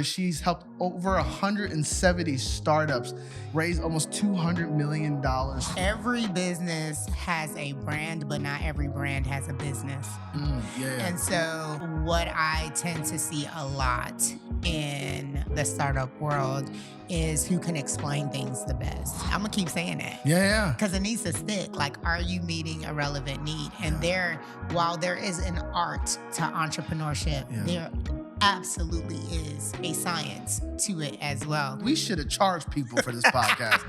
She's helped over 170 startups raise almost $200 million. Every business has a brand, but not every brand has a business. And so what I tend to see a lot in the startup world is who can explain things the best. I'm gonna keep saying that. Because it needs to stick. Like, are you meeting a relevant need? And while there is an art to entrepreneurship, there absolutely is a science to it as well. We should have charged people for this podcast.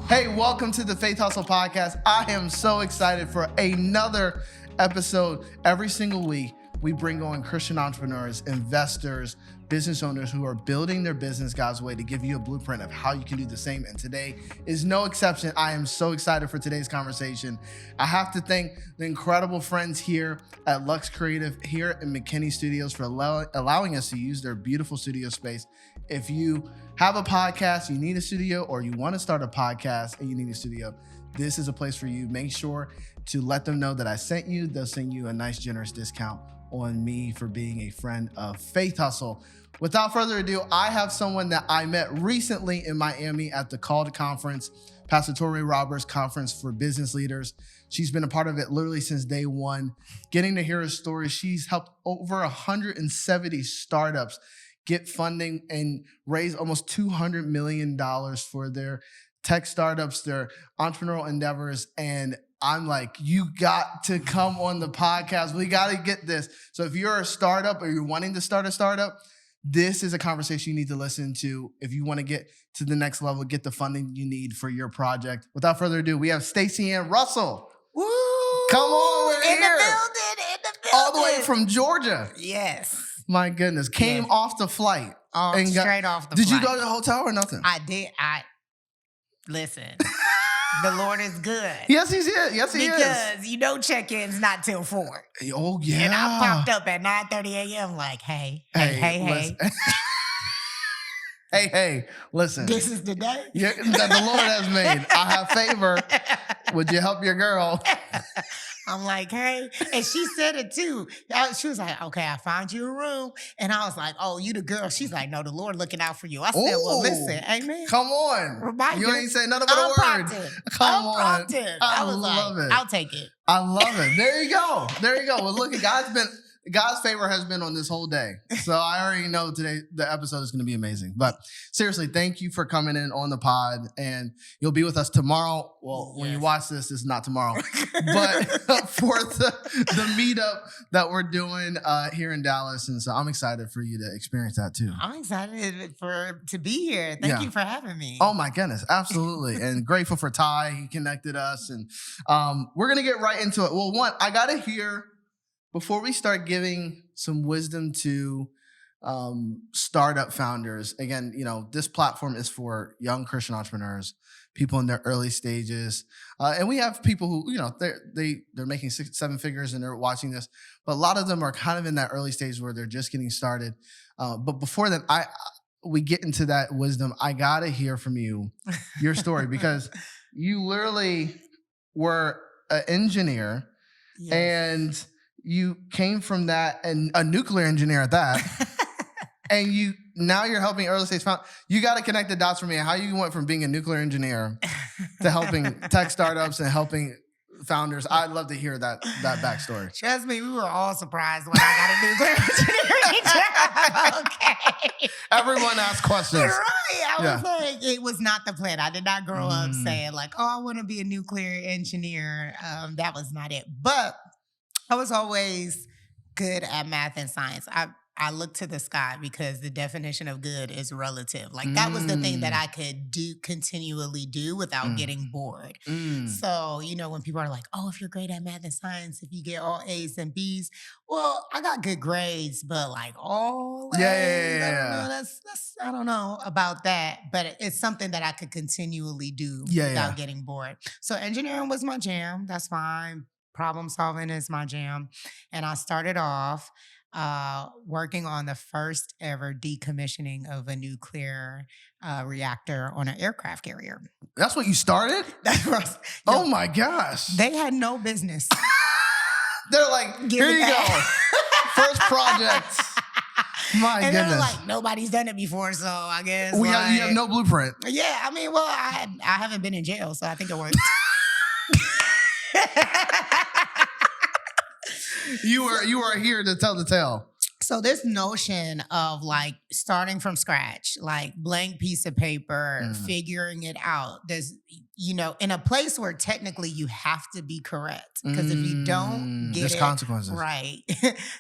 Hey, welcome to the Faithustle Podcast. I am so excited for another episode. Every single week, we bring on Christian entrepreneurs, investors, business owners who are building their business God's way to give you a blueprint of how you can do the same. And today is no exception. I am so excited for today's conversation. I have to thank the incredible friends here at Lux Creative here in McKinney Studios for allowing us to use their beautiful studio space. If you have a podcast, you need a studio, or you want to start a podcast and you need a studio, this is a place for you. Make sure to let them know that I sent you. They'll send you a nice, generous discount on me for being a friend of Faithustle. Without further ado, I have someone that I met recently in Miami at the Called Conference, Pastor Tori Roberts Conference for Business Leaders. She's been a part of it literally since day one. Getting to hear her story, she's helped over 170 startups get funding and raise almost $200 million for their tech startups, their entrepreneurial endeavors. And I'm like, you got to come on the podcast. We got to get this. So if you're a startup or you're wanting to start a startup, this is a conversation you need to listen to if you want to get to the next level, get the funding you need for your project. Without further ado, we have Stacyann Russell. Woo! Come on, we're in here. The building. All the way from Georgia. Yes. My goodness. Came off the flight. Straight off the flight. Did you go to the hotel or nothing? I did. Listen. The Lord is good. Yes, he is. Yes, he is. Because you know check-in's not till 4. Oh, yeah. And I popped up at 9:30 a.m. like, hey. Hey, listen. This is the day that the Lord has made. I have favor. Would you help your girl? I'm like, hey. And she said it too. She was like, okay, I found you a room. And I was like, oh, you the girl. She's like, no, the Lord looking out for you. I said, well, listen, amen. Come on. Reminder. You ain't say nothing but a word. Come on. I was love it. I'll take it. I love it. There you go. Well, look, God's favor has been on this whole day. So I already know today the episode is going to be amazing. But seriously, thank you for coming in on the pod. And you'll be with us tomorrow. Well, when you watch this, it's not tomorrow. But for the meetup that we're doing here in Dallas. And so I'm excited for you to experience that too. I'm excited to be here. Thank you for having me. Oh my goodness. Absolutely. And grateful for Ty. He connected us. And we're going to get right into it. Well, one, I got to hear, before we start giving some wisdom to startup founders, again, this platform is for young Christian entrepreneurs, people in their early stages. And we have people who, they're making 6-7 figures and they're watching this. But a lot of them are kind of in that early stage where they're just getting started. But before that, we get into that wisdom, I got to hear from you, your story, because you literally were an engineer. Yes. And you came from that, and a nuclear engineer at that, and now you're helping early stage founders. You got to connect the dots for me. How you went from being a nuclear engineer to helping tech startups and helping founders. I'd love to hear that backstory. Trust me, we were all surprised when I got a nuclear engineering job. Okay. Everyone asks questions. Right. I was like, it was not the plan. I did not grow up saying like, oh, I want to be a nuclear engineer. That was not it. But I was always good at math and science. I look to the sky because the definition of good is relative. Like that was the thing that I could continually do without getting bored. So, when people are like, oh, if you're great at math and science, if you get all A's and B's, well, I got good grades, but like all A's, I don't know about that, but it's something that I could continually do without getting bored. So engineering was my jam. That's fine. Problem solving is my jam. And I started off working on the first ever decommissioning of a nuclear reactor on an aircraft carrier. That's what you started? Oh my gosh. They had no business. They're like, here you go. First project. My and goodness. they're like, nobody's done it before, so I guess You have no blueprint. Yeah, I mean, well, I haven't been in jail, so I think it worked. You are here to tell the tale. So this notion of like starting from scratch, like blank piece of paper, figuring it out, there's, in a place where technically you have to be correct. Because if you don't get there's consequences. Right,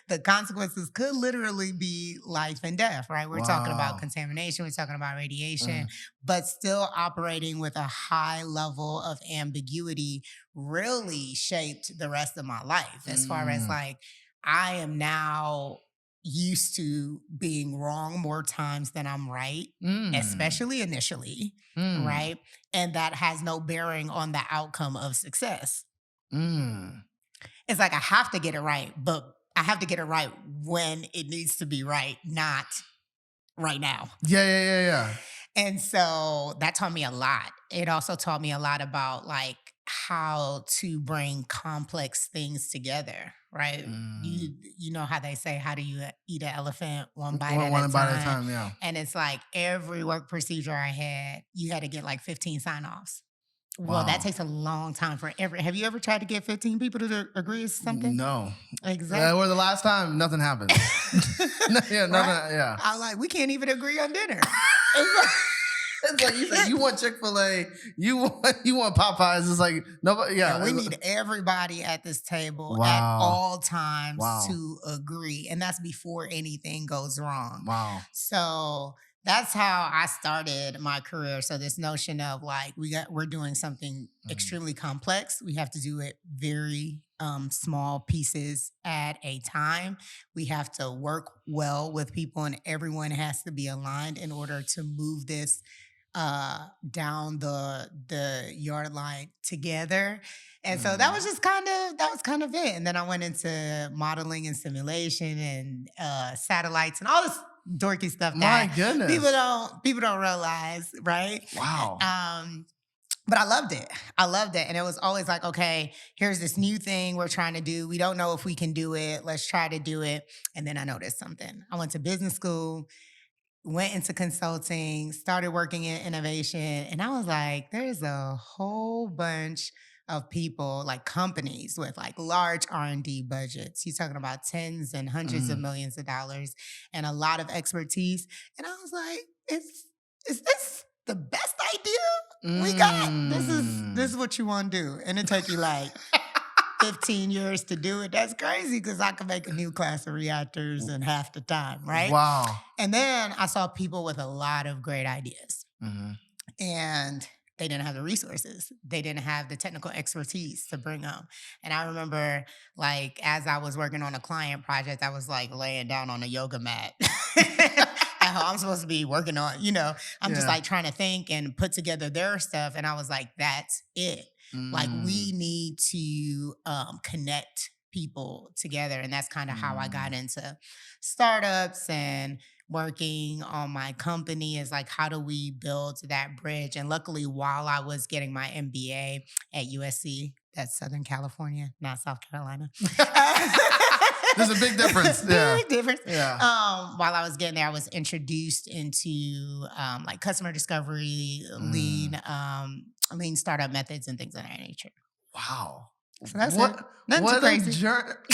the consequences could literally be life and death, right? We're talking about contamination, we're talking about radiation, but still operating with a high level of ambiguity really shaped the rest of my life as far as like, I am now used to being wrong more times than I'm right, especially initially, right? And that has no bearing on the outcome of success. It's like I have to get it right, but I have to get it right when it needs to be right, not right now. Yeah. And so that taught me a lot. It also taught me a lot about like how to bring complex things together, right? You know how they say, how do you eat an elephant one bite at a time? Yeah. And it's like every work procedure I had, you had to get like 15 sign-offs. Wow. Well, that takes a long time for have you ever tried to get 15 people to agree to something? No. Exactly. Or the last time, nothing happened. Nothing. Yeah. I was like, we can't even agree on dinner. It's like you said, you want Chick-fil-A, you want Popeyes. It's like nobody. Yeah, and we need everybody at this table at all times to agree, and that's before anything goes wrong. Wow. So that's how I started my career. So this notion of like we're doing something extremely complex. We have to do it very small pieces at a time. We have to work well with people, and everyone has to be aligned in order to move this down the yard line together. And so that was just kind of it. And then I went into modeling and simulation and satellites and all this dorky stuff that people don't realize, right? Wow. But I loved it. And it was always like, okay, here's this new thing we're trying to do. We don't know if we can do it. Let's try to do it. And then I noticed something. I went to business school, went into consulting, started working in innovation. And I was like, there's a whole bunch of people, like companies with like large R&D budgets. You're talking about tens and hundreds of millions of dollars and a lot of expertise. And I was like, is this the best idea we got? This is what you want to do. And it took you like 15 years to do it. That's crazy because I could make a new class of reactors in half the time, right? Wow. And then I saw people with a lot of great ideas. And they didn't have the resources. They didn't have the technical expertise to bring them. And I remember, like, as I was working on a client project, I was like laying down on a yoga mat. I'm supposed to be working on, I'm just like trying to think and put together their stuff. And I was like, that's it. Like we need to connect people together. And that's kind of how I got into startups and working on my company is like, how do we build that bridge? And luckily, while I was getting my MBA at USC, that's Southern California, not South Carolina. There's a big difference. Big difference. Yeah. While I was getting there, I was introduced into like customer discovery, lean startup methods, and things of that nature. Wow. So that's it. Nothing too crazy.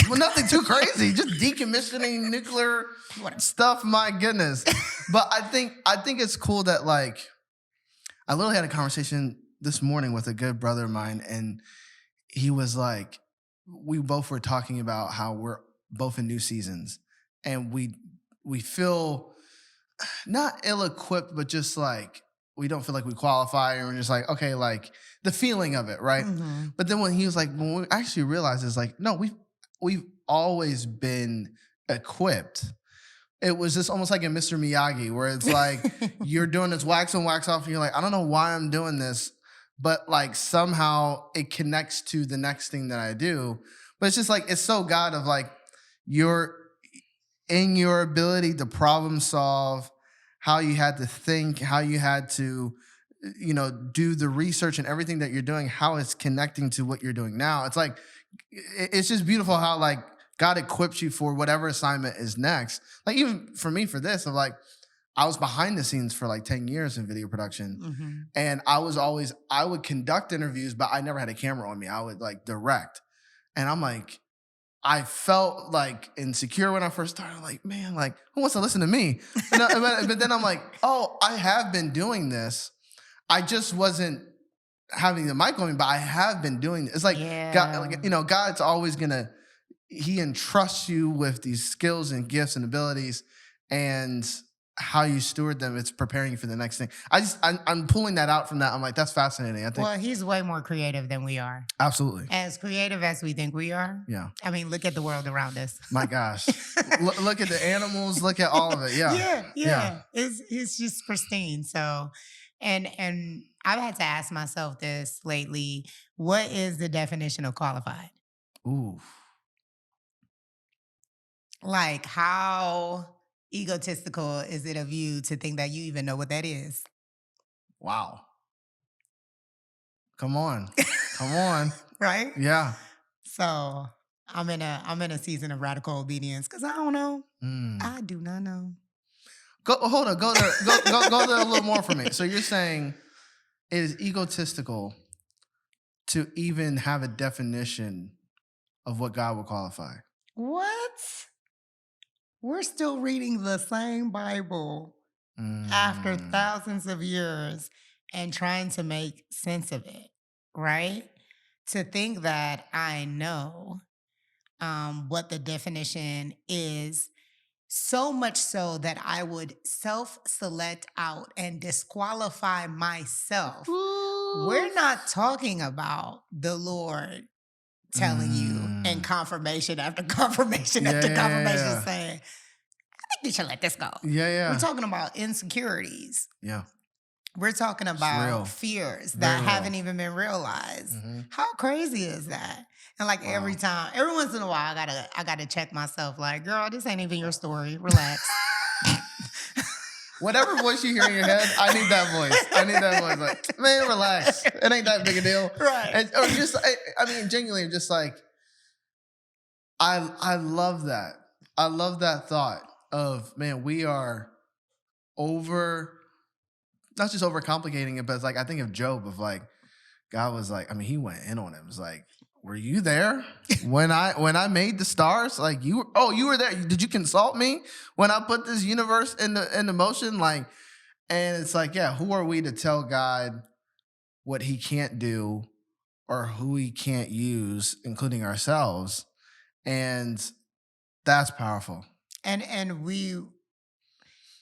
Well, nothing too crazy. Just decommissioning nuclear stuff. My goodness. But I think it's cool that like I literally had a conversation this morning with a good brother of mine, and he was like, we both were talking about how we're both in new seasons, and we feel not ill-equipped, but just like we don't feel like we qualify, and we're just like, okay, like the feeling of it, right? But then when he was like, when we actually realized it's like, no, we've always been equipped. It was just almost like in Mr. Miyagi, where it's like you're doing this wax on, wax off, and you're like, I don't know why I'm doing this, but like somehow it connects to the next thing that I do. But it's just like, it's so God of like, you're in your ability to problem solve, how you had to think, how you had to, do the research and everything that you're doing, how it's connecting to what you're doing now. It's like, it's just beautiful how like God equips you for whatever assignment is next. Like even for me, for this, of like, I was behind the scenes for like 10 years in video production. Mm-hmm. And I would conduct interviews, but I never had a camera on me. I would like direct. And I'm like, I felt like insecure when I first started. Like, man, like who wants to listen to me? But then I'm like, oh, I have been doing this. I just wasn't having the mic on me, but I have been doing this. It's like, God, like, God's always He entrusts you with these skills and gifts and abilities, and how you steward them, it's preparing you for the next thing. I'm pulling that out from that. I'm like, that's fascinating. I think. Well, he's way more creative than we are. Absolutely. As creative as we think we are. Yeah. I mean, look at the world around us. My gosh. Look at the animals. Look at all of it. Yeah. Yeah. It's just pristine. So, and I've had to ask myself this lately. What is the definition of qualified? Ooh. Like, how egotistical is it of you to think that you even know what that is? Wow. Come on. Right? Yeah. So I'm in a season of radical obedience because I don't know. I do not know. Hold on. Go there a little more for me. So you're saying it is egotistical to even have a definition of what God will qualify. What? We're still reading the same Bible after thousands of years and trying to make sense of it, right? To think that I know what the definition is, so much so that I would self-select out and disqualify myself. Ooh. We're not talking about the Lord telling you and confirmation after confirmation after confirmation saying, I think you should let this go. Yeah. We're talking about insecurities. Yeah. We're talking about fears that haven't even been realized. Mm-hmm. How crazy is that? And like every once in a while, I gotta check myself. Like, girl, this ain't even your story. Relax. Whatever voice you hear in your head, I need that voice. Like, man, relax. It ain't that big a deal. Right. Or just, I mean, genuinely, just like, I love that. I love that thought of, man, we are not just overcomplicating it, but it's like, I think of Job, of like, God was like, I mean, he went in on him. It's like, were you there when I made the stars? Like you were there. Did you consult me when I put this universe into motion? Like, and it's like, yeah, who are we to tell God what he can't do or who he can't use, including ourselves? And that's powerful. And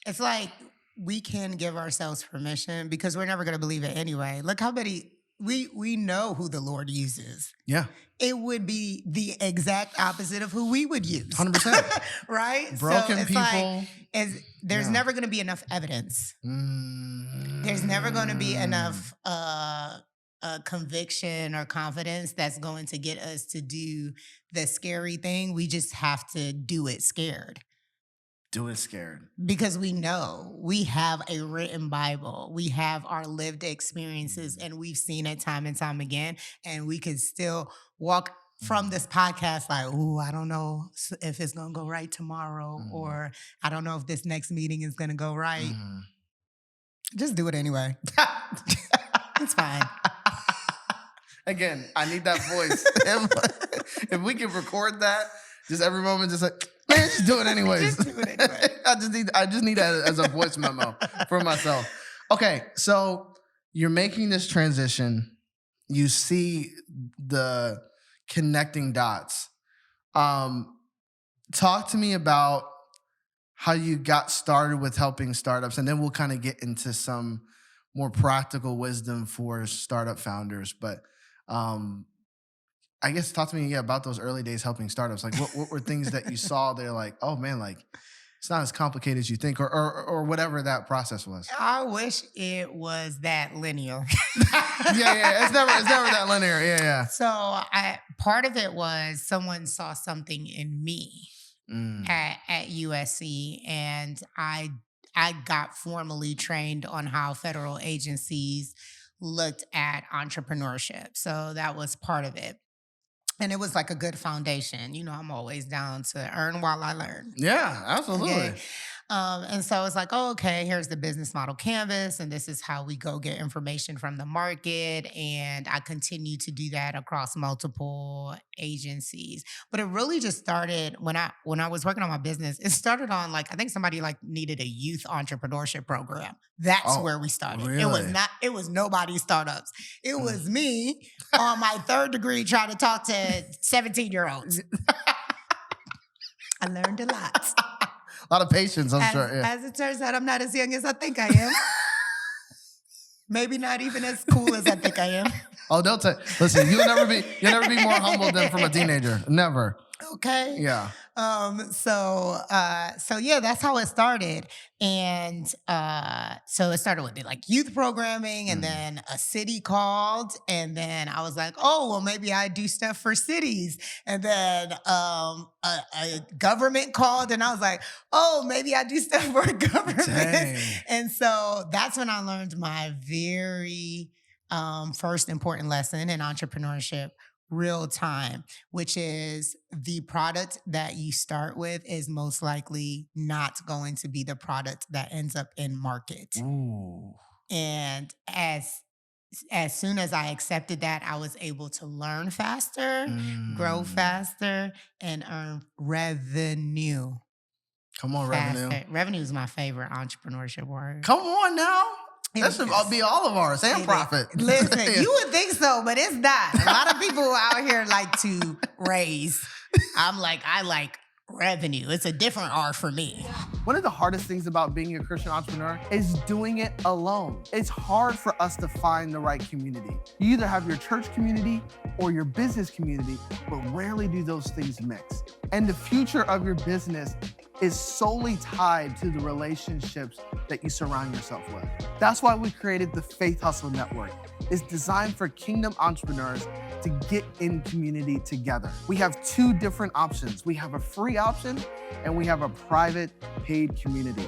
it's like we can give ourselves permission because we're never going to believe it anyway. Look how many. We know who the Lord uses. Yeah. It would be the exact opposite of who we would use. 100%. Right? Broken so people. Like, there's never going to be enough evidence. There's never going to be enough conviction or confidence that's going to get us to do the scary thing. We just have to do it scared. Do it scared. Because we know we have a written Bible. We have our lived experiences and we've seen it time and time again. And we could still walk from this podcast like, ooh, I don't know if it's going to go right tomorrow or I don't know if this next meeting is going to go right. Just do it anyway. It's fine. Again, I need that voice. If we can record that, just every moment, just like, man, just do it anyways. Just do it anyway. I just need that as a voice memo for myself. Okay, so you're making this transition. You see the connecting dots. Talk to me about how you got started with helping startups, and then we'll kind of get into some more practical wisdom for startup founders. But I guess talk to me about those early days helping startups. Like what were things that you saw there like, oh man, like it's not as complicated as you think or whatever that process was? I wish it was that linear. Yeah. It's never that linear. Yeah. So part of it was someone saw something in me at USC, and I got formally trained on how federal agencies looked at entrepreneurship. So that was part of it. And it was like a good foundation. I'm always down to earn while I learn. Yeah, absolutely. Okay. And so it's like, oh, okay, here's the business model canvas, and this is how we go get information from the market. And I continue to do that across multiple agencies. But it really just started when I was working on my business. It started on like I think somebody like needed a youth entrepreneurship program. That's where we started. Really? It was nobody's startups. It was me on my third degree trying to talk to 17-year-olds. I learned a lot. A lot of patience, I'm sure. Yeah. As it turns out, I'm not as young as I think I am. Maybe not even as cool as I think I am. Oh, don't listen. You'll never be more humble than from a teenager. Never. Okay. Yeah. So yeah, that's how it started. And so it started with like youth programming, and then a city called, and then I was like, oh, well, maybe I do stuff for cities. And then a government called, and I was like, oh, maybe I do stuff for government. Dang. And so that's when I learned my very first important lesson in entrepreneurship, real time, which is the product that you start with is most likely not going to be the product that ends up in market. Ooh. And as soon as I accepted that, I was able to learn faster, grow faster, and earn revenue. Come on, faster. revenue. Revenue is my favorite entrepreneurship word. Come on now. That should be all of ours. And profit. Listen, you would think so, but it's not. A lot of people out here like to raise. I like revenue. It's a different R for me. One of the hardest things about being a Christian entrepreneur is doing it alone. It's hard for us to find the right community. You either have your church community or your business community, but rarely do those things mix. And the future of your business is solely tied to the relationships that you surround yourself with. That's why we created the Faithustle Network. It's designed for kingdom entrepreneurs to get in community together. We have two different options. We have a free option and we have a private paid community.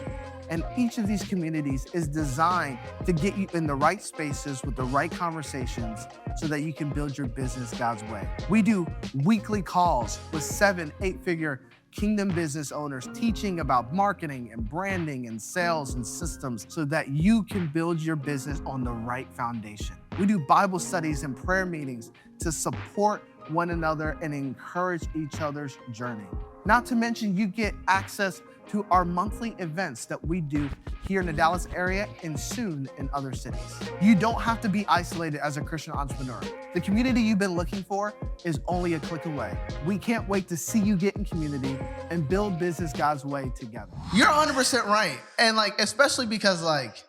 And each of these communities is designed to get you in the right spaces with the right conversations so that you can build your business God's way. We do weekly calls with 7, 8-figure kingdom business owners teaching about marketing and branding and sales and systems so that you can build your business on the right foundation. We do Bible studies and prayer meetings to support one another and encourage each other's journey. Not to mention, you get access to our monthly events that we do here in the Dallas area and soon in other cities. You don't have to be isolated as a Christian entrepreneur. The community you've been looking for is only a click away. We can't wait to see you get in community and build business God's way together. You're 100% right. And like, especially because like,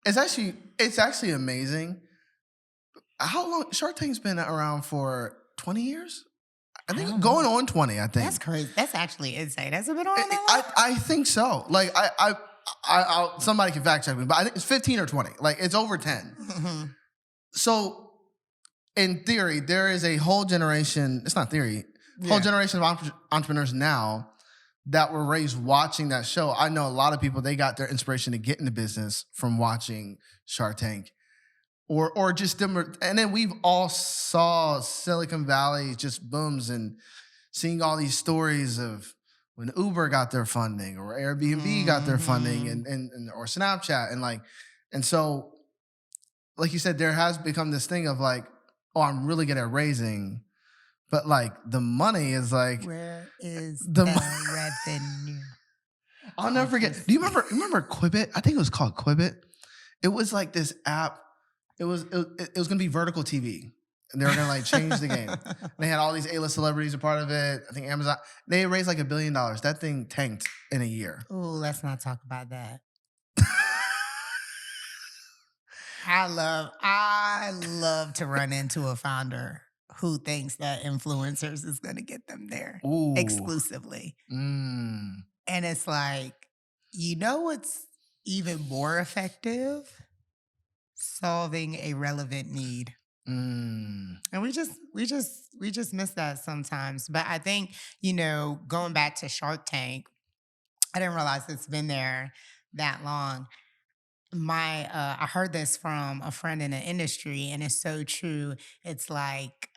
it's actually amazing. How long, Shark Tank's been around for 20 years? I think going on 20, I think. That's crazy. That's actually insane. Has it been on that long? I think so. Like, I'll somebody can fact check me, but I think it's 15 or 20. Like, it's over 10. Mm-hmm. So, in theory, there is a whole generation, it's not theory, whole generation of entrepreneurs now that were raised watching that show. I know a lot of people, they got their inspiration to get into business from watching Shark Tank. Or just them, and then we've all saw Silicon Valley just booms and seeing all these stories of when Uber got their funding or Airbnb got their funding and or Snapchat and so like you said, there has become this thing of like, oh, I'm really good at raising, but like the money is like, where is the revenue? I'll never forget. Do you remember Quibbit? I think it was called Quibbit. It was like this app. It was gonna be vertical TV, and they were gonna like change the game. And they had all these A-list celebrities a part of it. I think Amazon. They raised like $1 billion. That thing tanked in a year. Ooh, let's not talk about that. I love to run into a founder who thinks that influencers is gonna get them there exclusively. And it's like, you know what's even more effective? Solving a relevant need. And we just miss that sometimes. But I think, going back to Shark Tank, I didn't realize it's been there that long. I heard this from a friend in the industry, and it's so true. It's like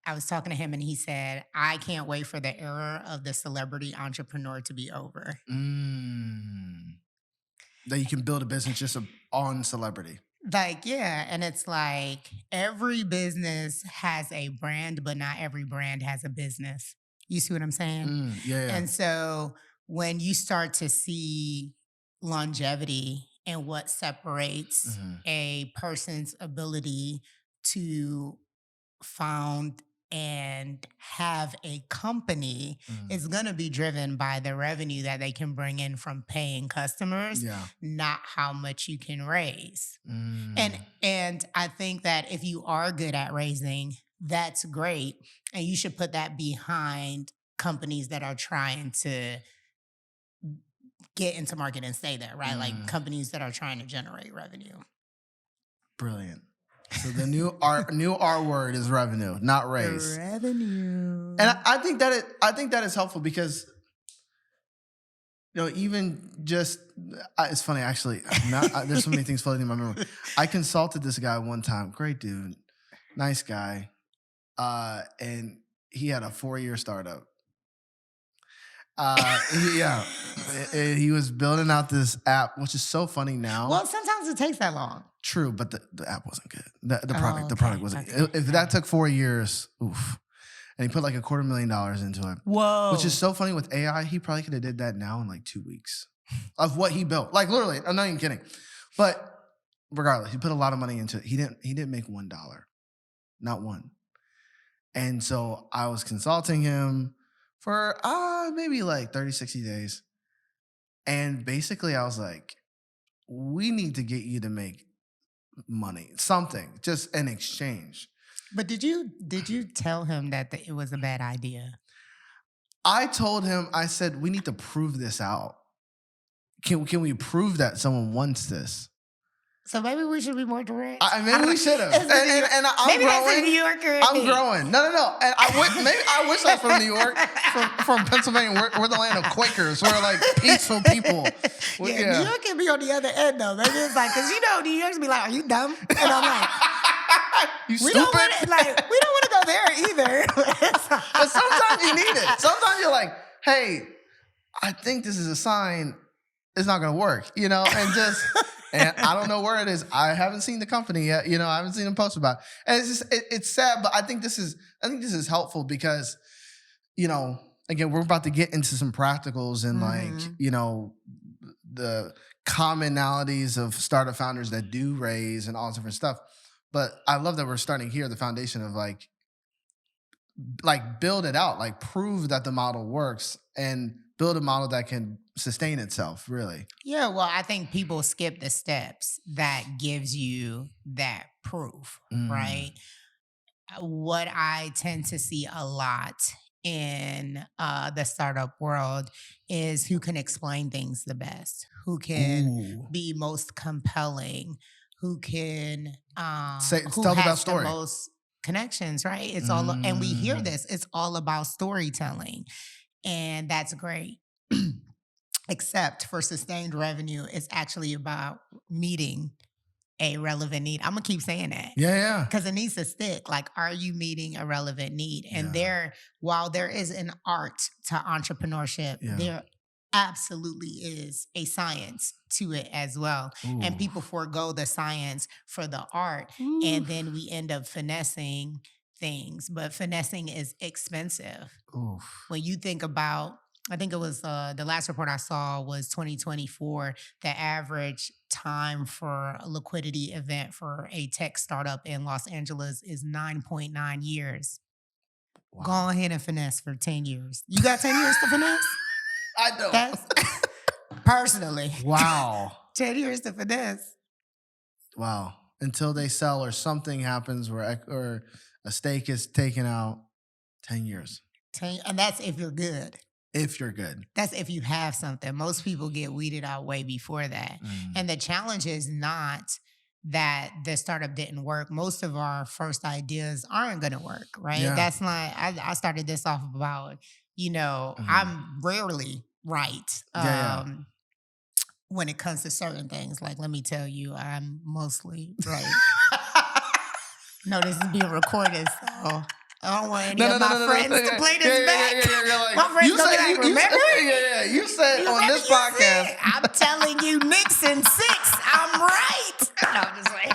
I was talking to him and he said, I can't wait for the era of the celebrity entrepreneur to be over. That you can build a business just on celebrity. Like, yeah. And it's like every business has a brand, but not every brand has a business. You see what I'm saying? Yeah. And so when you start to see longevity and what separates a person's ability to found and have a company is going to be driven by the revenue that they can bring in from paying customers, not how much you can raise. And I think that if you are good at raising, that's great. And you should put that behind companies that are trying to get into market and stay there, right? Like companies that are trying to generate revenue. Brilliant. So the new R word is revenue, not raise. Revenue. And I think that is helpful because, even just it's funny actually. There's so many things floating in my memory. I consulted this guy one time. Great dude, nice guy, and he had a 4-year startup. He was building out this app, which is so funny now. Well, sometimes it takes that long. True, but the app wasn't good. The product wasn't. If that took 4 years, oof. And he put like $250,000 into it. Whoa! Which is so funny with AI. He probably could have did that now in like 2 weeks of what he built. Like literally, I'm not even kidding. But regardless, he put a lot of money into it. He didn't make $1, not one. And so I was consulting him for maybe like 30, 60 days. And basically I was like, we need to get you to make money, something, just an exchange. But did you tell him that it was a bad idea? I told him, I said, we need to prove this out. Can we prove that someone wants this? So maybe we should be more direct. Maybe we should have. And I'm maybe growing. That's a New Yorker. I'm growing. No. And I wish I was from New York, from Pennsylvania. We're the land of Quakers. We're like peaceful people. New York can be on the other end though. Maybe it's like, because New Yorkers be like, "Are you dumb?" And I'm like, "You stupid." We don't want to go there either. But sometimes you need it. Sometimes you're like, "Hey, I think this is a sign it's not going to work," And I don't know where it is. I haven't seen the company yet. I haven't seen them post about it. And it's just, it's sad, but I think this is helpful because, again, we're about to get into some practicals and the commonalities of startup founders that do raise and all this different stuff. But I love that we're starting here, the foundation of like build it out, like prove that the model works and build a model that can sustain itself, really. Yeah, well, I think people skip the steps that gives you that proof, right? What I tend to see a lot in the startup world is who can explain things the best, who can be most compelling, who can tell the best story. The most connections, right? It's all, and we hear this. It's all about storytelling. And that's great. Except for sustained revenue, it's actually about meeting a relevant need. I'm going to keep saying that. Yeah. Because it needs to stick. Like, are you meeting a relevant need? And while there is an art to entrepreneurship, there absolutely is a science to it as well. Ooh. And people forego the science for the art. Ooh. And then we end up finessing things. But finessing is expensive. Oof. When you think about, I think it was the last report I saw was 2024. The average time for a liquidity event for a tech startup in Los Angeles is 9.9 years. Wow. Go ahead and finesse for 10 years. You got 10 years to finesse? I don't. That's personally. Wow. 10 years to finesse. Wow. Until they sell or something happens or a stake is taken out, 10 years. And that's if you're good. If you're good. That's if you have something. Most people get weeded out way before that. And the challenge is not that the startup didn't work. Most of our first ideas aren't going to work, right? Yeah. That's not, I started this off about, I'm rarely right when it comes to certain things. Like, let me tell you, I'm mostly right. No, this is being recorded, so... I don't want any of my friends to play this back. Like, my friends gonna be like, remember? You said on this podcast. I'm telling you, Nixon 6. I'm right. No, I'm just like.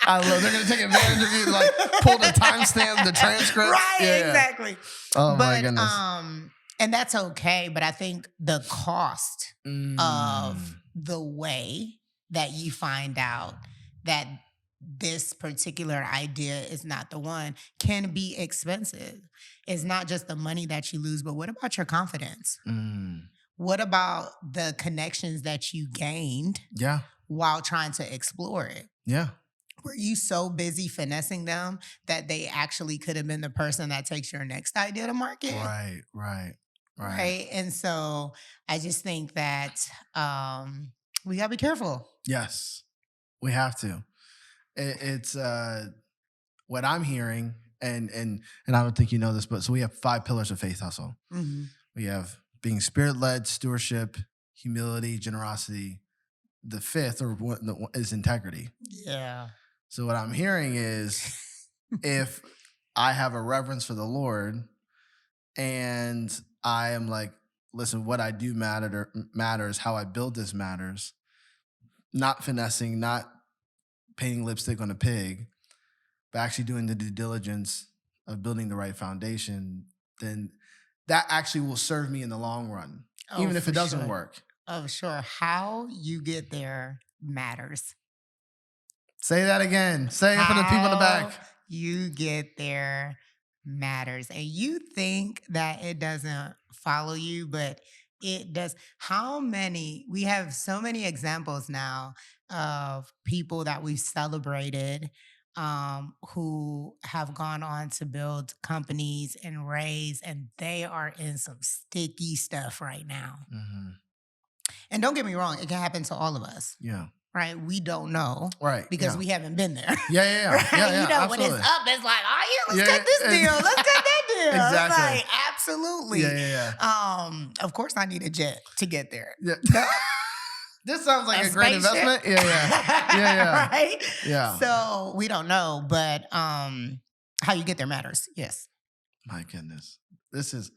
I love. They're gonna take advantage of you, like pull the timestamp, the transcript. Right, exactly. Oh my goodness. And that's okay. But I think the cost of the way that you find out that this particular idea is not the one can be expensive. It's not just the money that you lose, but what about your confidence? What about the connections that you gained while trying to explore it? Yeah. Were you so busy finessing them that they actually could have been the person that takes your next idea to market? Right. And so I just think that we gotta be careful. Yes, we have to. It's what I'm hearing, and I don't think you know this, but so we have 5 pillars of Faith Hustle. We have being spirit-led, stewardship, humility, generosity. The 5th is integrity. Yeah. So what I'm hearing is if I have a reverence for the Lord and I am like, listen, what I do matters, how I build this matters, not finessing, not painting lipstick on a pig, but actually doing the due diligence of building the right foundation, then that actually will serve me in the long run, even if it doesn't work. Oh, sure. How you get there matters. Say that again. Say it for the people in the back. You get there matters. And you think that it doesn't follow you, but it does. We have so many examples now of people that we've celebrated who have gone on to build companies and raise, and they are in some sticky stuff right now. And don't get me wrong, it can happen to all of us. Yeah. Right? We don't know. Right. Because we haven't been there. Yeah. Right? Yeah, you know, absolutely. when it's up, it's like, oh yeah, let's cut this deal. Let's cut that deal. Exactly. It's like, absolutely. Yeah. Of course I need a jet to get there. Yeah. This sounds like a great investment. Yeah. Right? Yeah. So we don't know, but how you get there matters. Yes. My goodness. This is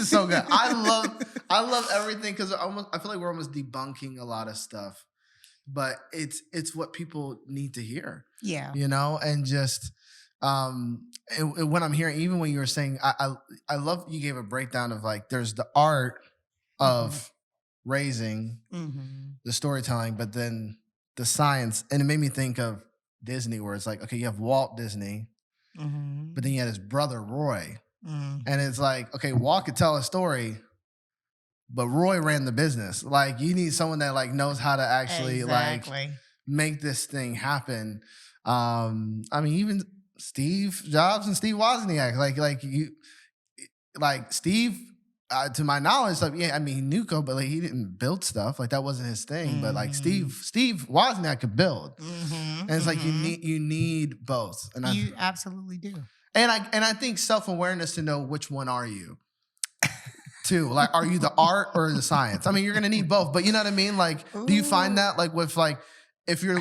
so good. I love everything because I feel like we're almost debunking a lot of stuff. But it's what people need to hear. Yeah. You know, and just what I'm hearing, even when you were saying, I love you gave a breakdown of like there's the art of raising, the storytelling, but then the science. And it made me think of Disney, where it's like, okay, you have Walt Disney, but then you had his brother Roy. And it's like, okay, Walt could tell a story, but Roy ran the business. Like, you need someone that like knows how to actually like make this thing happen. I mean, even Steve Jobs and Steve Wozniak, like Steve, to my knowledge, like, yeah, I mean, he knew code, but like he didn't build stuff. Like that wasn't his thing. But like Steve Wozniak could build, and it's like you need both. And you absolutely do. And I think self-awareness to know which one are you. Too. Like, are you the art or the science? I mean, you're gonna need both, but you know what I mean? Like, do you find that like with like if you're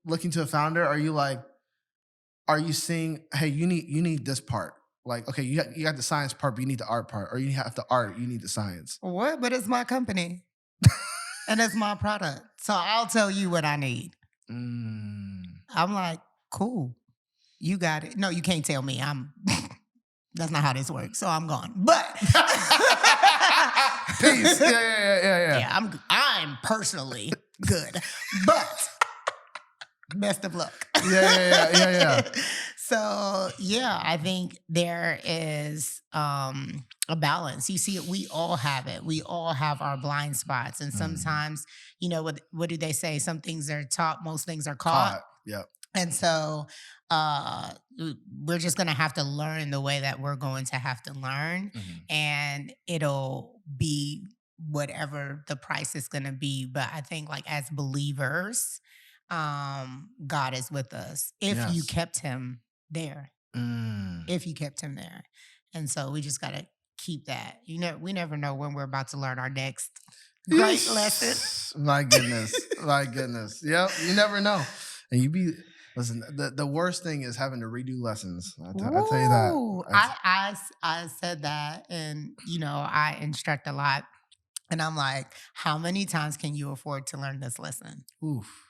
looking to a founder, are you seeing, hey, you need this part? Like, okay, you got the science part, but you need the art part, or you have the art, you need the science. What? But it's my company. And it's my product. So I'll tell you what I need. I'm like, cool. You got it. No, you can't tell me. That's not how this works. So I'm gone. But peace. Yeah. I'm personally good. But best of luck. Yeah. So yeah, I think there is a balance. You see, we all have it. We all have our blind spots. And sometimes, you know, what do they say? Some things are taught, most things are caught. Yeah. And so we're just going to have to learn the way that we're going to have to learn. And it'll be whatever the price is going to be. But I think like as believers, God is with us if you kept him there. If you kept him there. And so we just got to keep that. You know, we never know when we're about to learn our next great lesson. My goodness. Yep. You never know. And Listen, the worst thing is having to redo lessons. I'll tell you that. Ooh, I said that, and I instruct a lot, and I'm like, how many times can you afford to learn this lesson? Oof.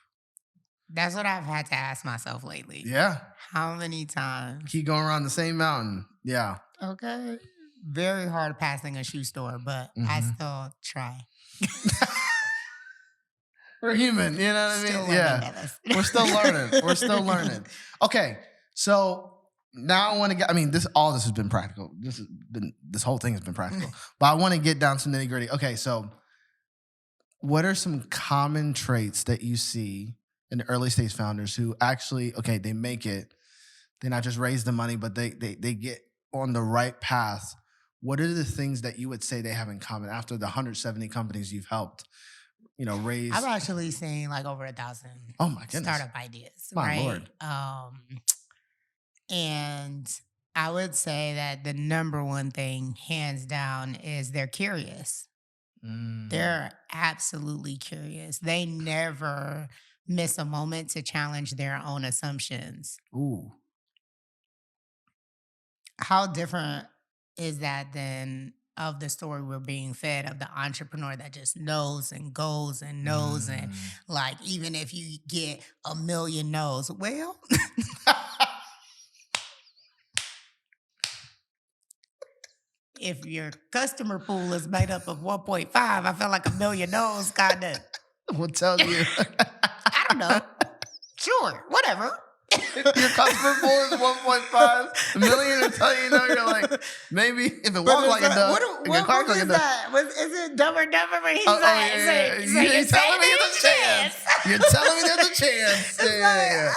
That's what I've had to ask myself lately. Yeah. How many times? Keep going around the same mountain. Yeah. Okay. Very hard passing a shoe store, but I still try. We're human, you know what I mean? Yeah. We're still learning. We're still learning. Okay. So now I want to get, all this has been practical. This whole thing has been practical. But I want to get down to nitty gritty. Okay. So what are some common traits that you see in early stage founders who actually, they make it, they not just raise the money, but they get on the right path? What are the things that you would say they have in common after the 170 companies you've helped, raise? I've actually seen like over 1,000 oh my goodness. startup ideas. My right? Lord. And I would say that the number one thing, hands down, is they're curious. They're absolutely curious. They never miss a moment to challenge their own assumptions. Ooh. How different is that than of the story we're being fed of the entrepreneur that just knows and goes and knows and like, even if you get 1 million no's, well, if your customer pool is made up of 1.5, I feel like 1 million no's kind of. We'll tell you. I don't know. Sure, whatever. Your customer pool is 1.5 million and tell you you're like, maybe if it walks like a duck, what is that? Is it Dumb or Dumber? Where he's You're telling me there's a chance. You're telling me there's a chance. Yeah.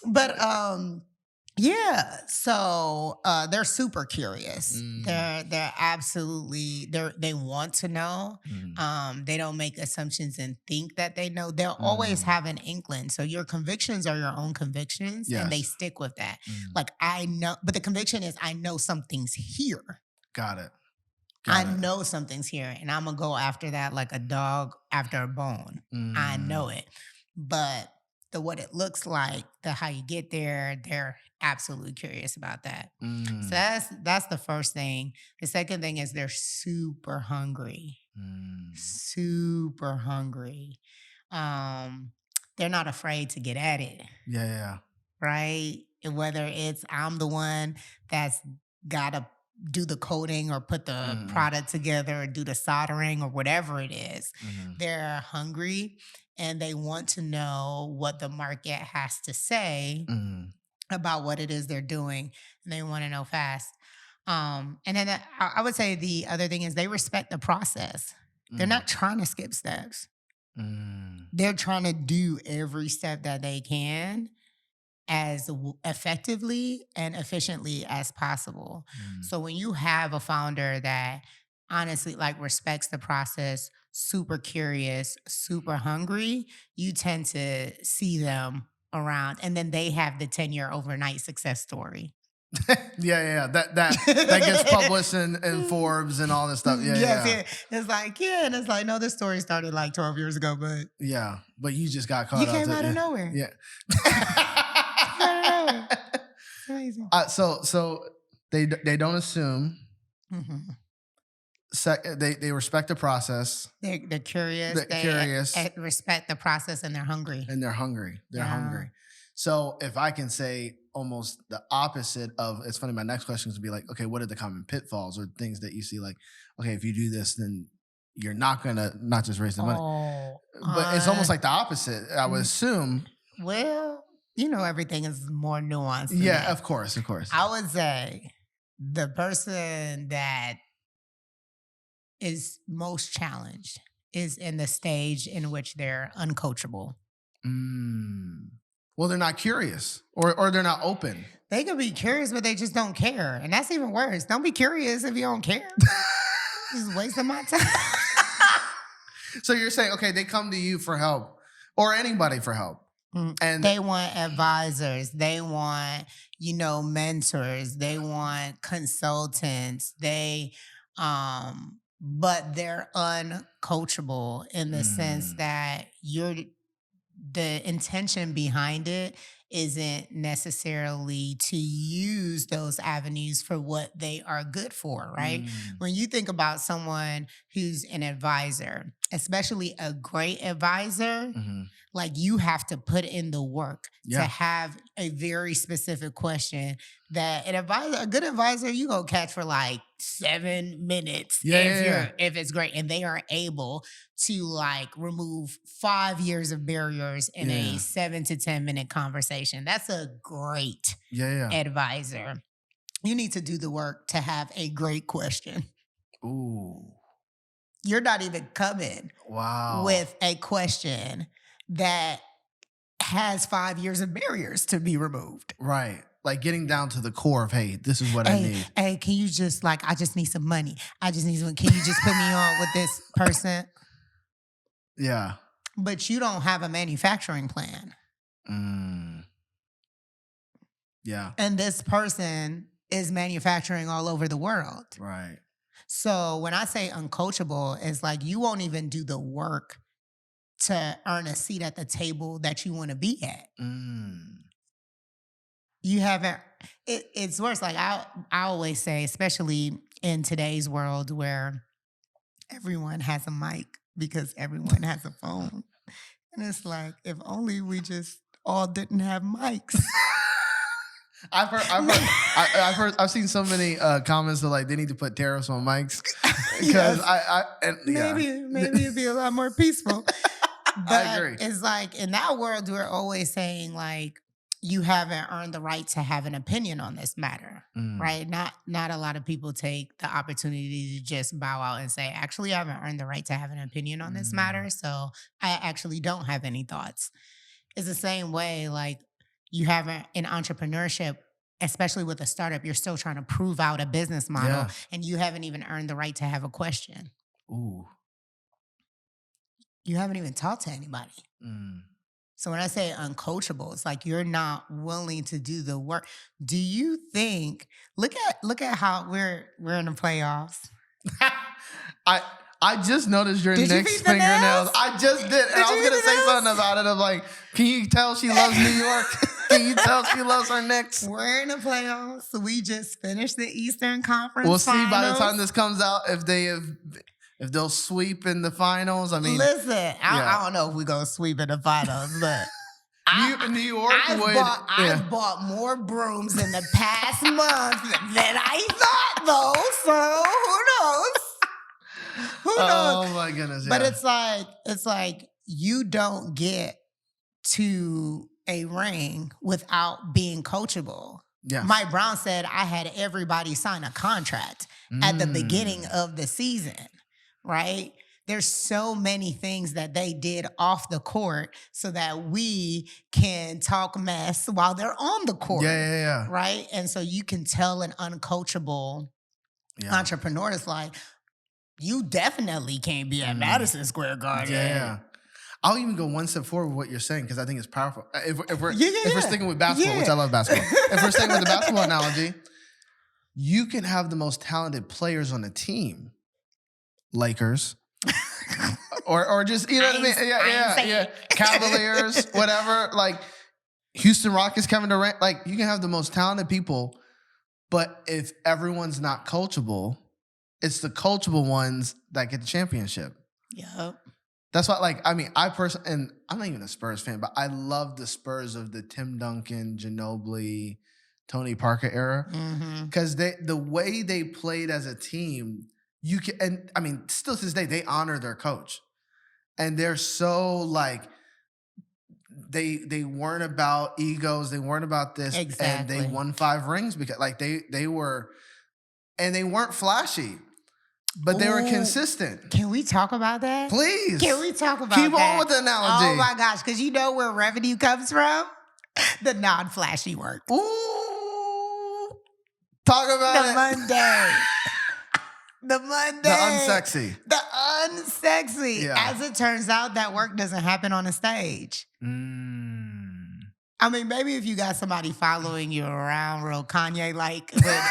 But yeah, so they're super curious. They're absolutely they want to know. They don't make assumptions and think that they know. They'll always have an inkling. So your convictions are your own convictions, and they stick with that. Like, I know, but the conviction is I know something's here. Got it. I know something's here, and I'm gonna go after that like a dog after a bone. I know it, but the what it looks like, the how you get there, they're absolutely curious about that. So that's the first thing. The second thing is they're super hungry. Super hungry. They're not afraid to get at it. Yeah. Right? And whether it's I'm the one that's gotta do the coding or put the product together or do the soldering or whatever it is, they're hungry and they want to know what the market has to say about what it is they're doing, and they want to know fast. And then I would say the other thing is they respect the process. They're not trying to skip steps. They're trying to do every step that they can as effectively and efficiently as possible. So when you have a founder that honestly like respects the process, super curious, super hungry, you tend to see them around, and then they have the 10-year overnight success story. Yeah. That gets published in Forbes and all this stuff. Yeah. It's like, and it's like, no, this story started like 12 years ago, but but you just got caught. You came out of nowhere. Yeah. Amazing. So they don't assume. They respect the process. They're curious. They're curious. Respect the process, and they're hungry. They're hungry. So if I can say almost the opposite of, it's funny, my next question is to be like, okay, what are the common pitfalls or things that you see? Like, okay, if you do this, then you're not going to not just raise the money. But it's almost like the opposite, I would assume. Well, everything is more nuanced. Yeah, of course. I would say the person that is most challenged is in the stage in which they're uncoachable. Well, they're not curious or they're not open. They could be curious, but they just don't care. And that's even worse. Don't be curious if you don't care. Just wasting my time. So you're saying, okay, they come to you for help or anybody for help. And they want advisors. They want, mentors. They want consultants. But they're uncoachable in the sense that the intention behind it isn't necessarily to use those avenues for what they are good for, right? When you think about someone who's an advisor, especially a great advisor, like you have to put in the work to have a very specific question that a good advisor, you gonna catch for like 7 minutes if it's great. And they are able to like remove 5 years of barriers in a 7 to 10 minute conversation. That's a great advisor. You need to do the work to have a great question. Ooh. You're not even coming with a question that has 5 years of barriers to be removed. Right. Like getting down to the core of, hey, this is what I need. Hey, can you just like, I just need some money. Can you just put me on with this person? Yeah. But you don't have a manufacturing plan. Yeah. And this person is manufacturing all over the world. Right. So when I say uncoachable, it's like you won't even do the work to earn a seat at the table that you want to be at. You haven't, it's worse. Like I always say, especially in today's world where everyone has a mic because everyone has a phone. And it's like, if only we just all didn't have mics. I've seen so many comments that like they need to put tariffs on mics because maybe it'd be a lot more peaceful. But I agree. It's like in that world, we're always saying like, you haven't earned the right to have an opinion on this matter, right? Not a lot of people take the opportunity to just bow out and say, actually, I haven't earned the right to have an opinion on this matter, so I actually don't have any thoughts. It's the same way, like you haven't, in entrepreneurship, especially with a startup, you're still trying to prove out a business model and you haven't even earned the right to have a question. Ooh. You haven't even talked to anybody. So when I say uncoachable, it's like you're not willing to do the work. Do you think? Look at how we're in the playoffs. I just noticed your Did next you fingernails. I just did, and I was gonna say something about it. I'm like, can you tell she loves New York? Can you tell she loves her Knicks? We're in the playoffs. We just finished the Eastern Conference. We'll see finals. by the time this comes out if they'll sweep in the finals. I mean, listen, I don't know if we're gonna sweep in the finals, but. New York I've bought more brooms in the past month than I thought, though. So who knows? Oh my goodness! But it's like you don't get to a ring without being coachable. Yeah. Mike Brown said I had everybody sign a contract at the beginning of the season, right? There's so many things that they did off the court so that we can talk mess while they're on the court. Yeah. Right? And so you can tell an uncoachable entrepreneur is like, you definitely can't be at Madison Square Garden. Yeah. I'll even go one step forward with what you're saying because I think it's powerful. If we're sticking with basketball, which I love basketball. If we're sticking with the basketball analogy, you can have the most talented players on the team. Lakers. or just, you know what I mean? Yeah. Cavaliers, whatever. Like Houston Rockets, Kevin Durant. Like you can have the most talented people, but if everyone's not coachable, it's the coachable ones that get the championship. Yep. That's why, like, I mean, I personally, and I'm not even a Spurs fan, but I love the Spurs of the Tim Duncan, Ginobili, Tony Parker era. Because the way they played as a team, you can, and I mean, still to this day, they honor their coach. And they're so like, they weren't about egos. They weren't about this. Exactly. And they won 5 rings because like they were, and they weren't flashy, but they were consistent. Can we talk about that? Please. Can we talk about Keep that? on with the analogy. Oh my gosh, because you know where revenue comes from? The non-flashy work. Ooh. Talk about The Monday. The Monday. The unsexy. The unsexy. Yeah. As it turns out, that work doesn't happen on a stage. I mean, maybe if you got somebody following you around real Kanye-like, but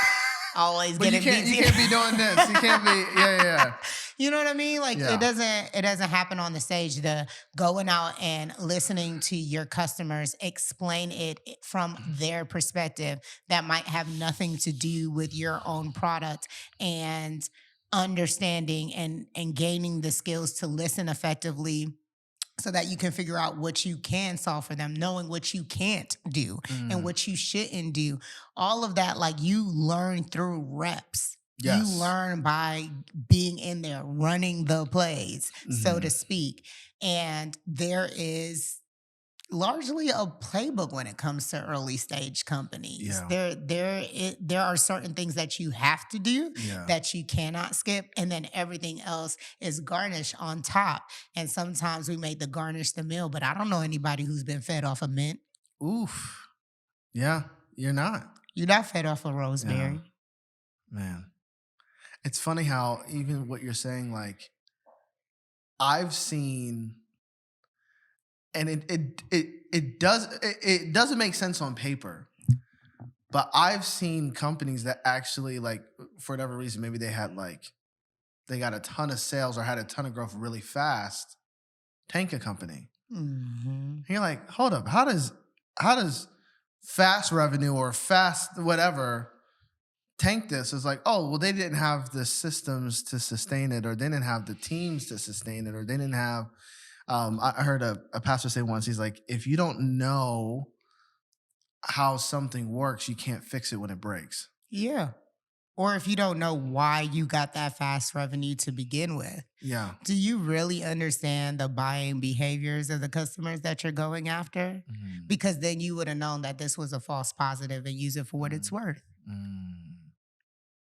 always But getting you can't be doing this. You can't be, yeah. You know what I mean? Like Yeah. it doesn't happen on the stage. The going out and listening to your customers explain it from their perspective that might have nothing to do with your own product, and understanding and gaining the skills to listen effectively so that you can figure out what you can solve for them, knowing what you can't do and Mm. what you shouldn't do. All of that, like, you learn through reps. You Yes. learn by being in there, running the plays, so to speak. And there is largely a playbook when it comes to early stage companies. Yeah. There are certain things that you have to do Yeah. that you cannot skip, and then everything else is garnish on top. And sometimes we make the garnish the meal, but I don't know anybody who's been fed off a mint. Oof. Yeah. You're not. You're not fed off a Yeah. rosemary. Man. It's funny how even what you're saying, like, I've seen, and it doesn't make sense on paper, but I've seen companies that actually, like, for whatever reason, maybe they got a ton of sales or had a ton of growth really fast, tank a company. Mm-hmm. And you're like, hold up, how does fast revenue or fast whatever tank this? Is like, oh, well, they didn't have the systems to sustain it, or they didn't have the teams to sustain it, or they didn't have I heard a pastor say once, he's like, if you don't know how something works, you can't fix it when it breaks. Yeah. Or if you don't know why you got that fast revenue to begin with. Yeah. Do you really understand the buying behaviors of the customers that you're going after? Mm. Because then you would have known that this was a false positive and use it for what it's worth.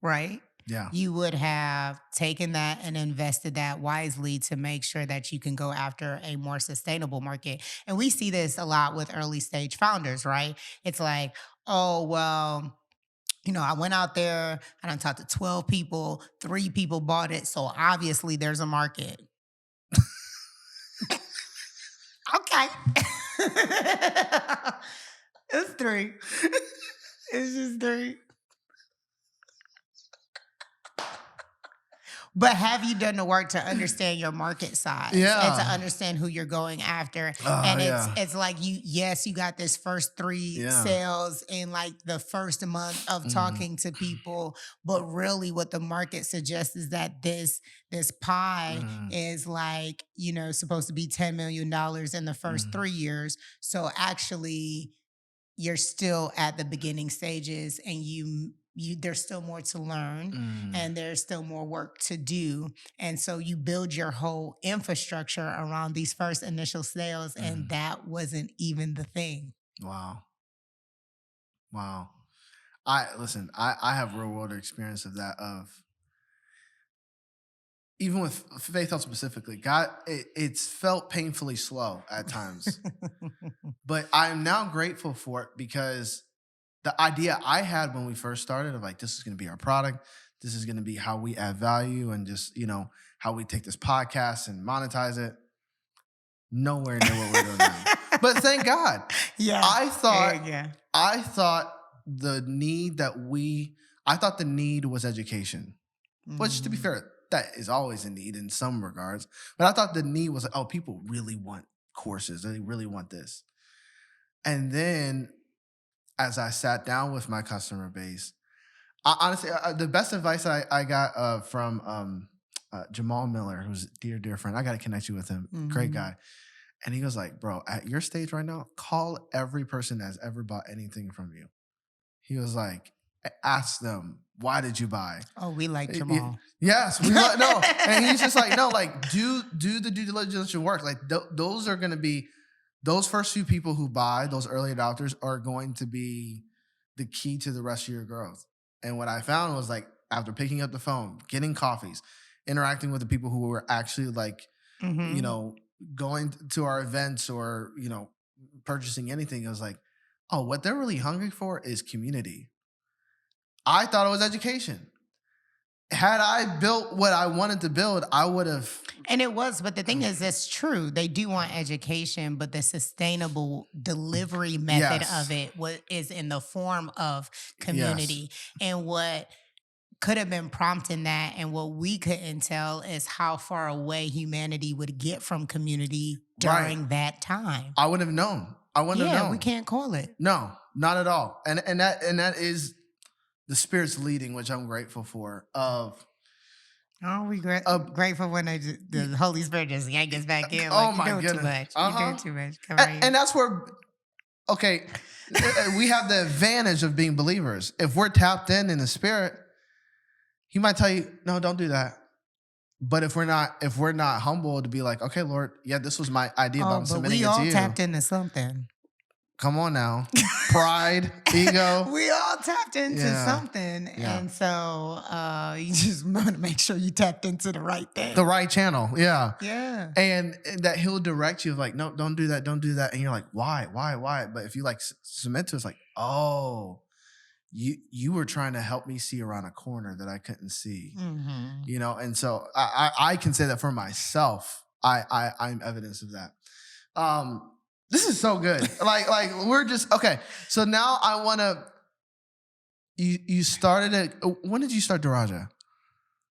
Right? Yeah. You would have taken that and invested that wisely to make sure that you can go after a more sustainable market. And we see this a lot with early stage founders, right? It's like, oh, well, I went out there and I talked to 12 people, 3 people bought it. So obviously there's a market. Okay. It's 3. It's just 3. But have you done the work to understand your market size? Yeah. And to understand who you're going after? And it's like you got this first 3 sales in like the first month of talking to people, but really what the market suggests is that this pie is like, supposed to be $10 million in the first 3 years. So actually you're still at the beginning stages, and there's still more to learn and there's still more work to do. And so you build your whole infrastructure around these first initial sales, and that wasn't even the thing. Wow. I have real world experience of that, of even with Faithustle specifically, God, it's felt painfully slow at times. But I'm now grateful for it, because the idea I had when we first started of like, this is going to be our product, this is going to be how we add value, and just, how we take this podcast and monetize it, nowhere near what we're doing now. But thank God. Yeah. I thought the need was education, which, to be fair, that is always a need in some regards. But I thought the need was like, oh, people really want courses. They really want this. And then as I sat down with my customer base, honestly, the best advice I got from Jamal Miller, who's a dear friend, I got to connect you with him. Great guy. And he was like, bro, at your stage right now, call every person that's ever bought anything from you. He was like, ask them, why did you buy? Oh, we like Jamal. Yes. No. And he's just like, no, like, do the due diligence work. Like, those are going to be, those first few people who buy, those early adopters, are going to be the key to the rest of your growth. And what I found was, like, after picking up the phone, getting coffees, interacting with the people who were actually like, going to our events or, purchasing anything, it was like, oh, what they're really hungry for is community. I thought it was education. Had I built what I wanted to build, I would have. And it was, but the thing is, it's true. They do want education, but the sustainable delivery method of it is in the form of community. And what could have been prompting that. And what we couldn't tell is how far away humanity would get from community during that time. I wouldn't have known. We can't call it. No, not at all. And that is the Spirit's leading, which I'm grateful for. We grateful when the Holy Spirit just yank us back in. Oh my goodness. Too much. You're doing too much. Come and that's where, okay, we have the advantage of being believers. If we're tapped in the Spirit, He might tell you, no, don't do that. But if we're not humble to be like, okay, Lord, yeah, this was my idea, but I'm submitting it to you. We all tapped into something. Come on now. Pride, ego. We all tapped into something. Yeah. And so you just want to make sure you tapped into the right thing. The right channel. Yeah. Yeah. And that He'll direct you like, no, don't do that. Don't do that. And you're like, why? But if you like submit to it, it's like, oh, you were trying to help me see around a corner that I couldn't see, and so I can say that for myself. I'm evidence of that. This is so good. like we're just okay. So now I want to. You started it. When did you start Daraja?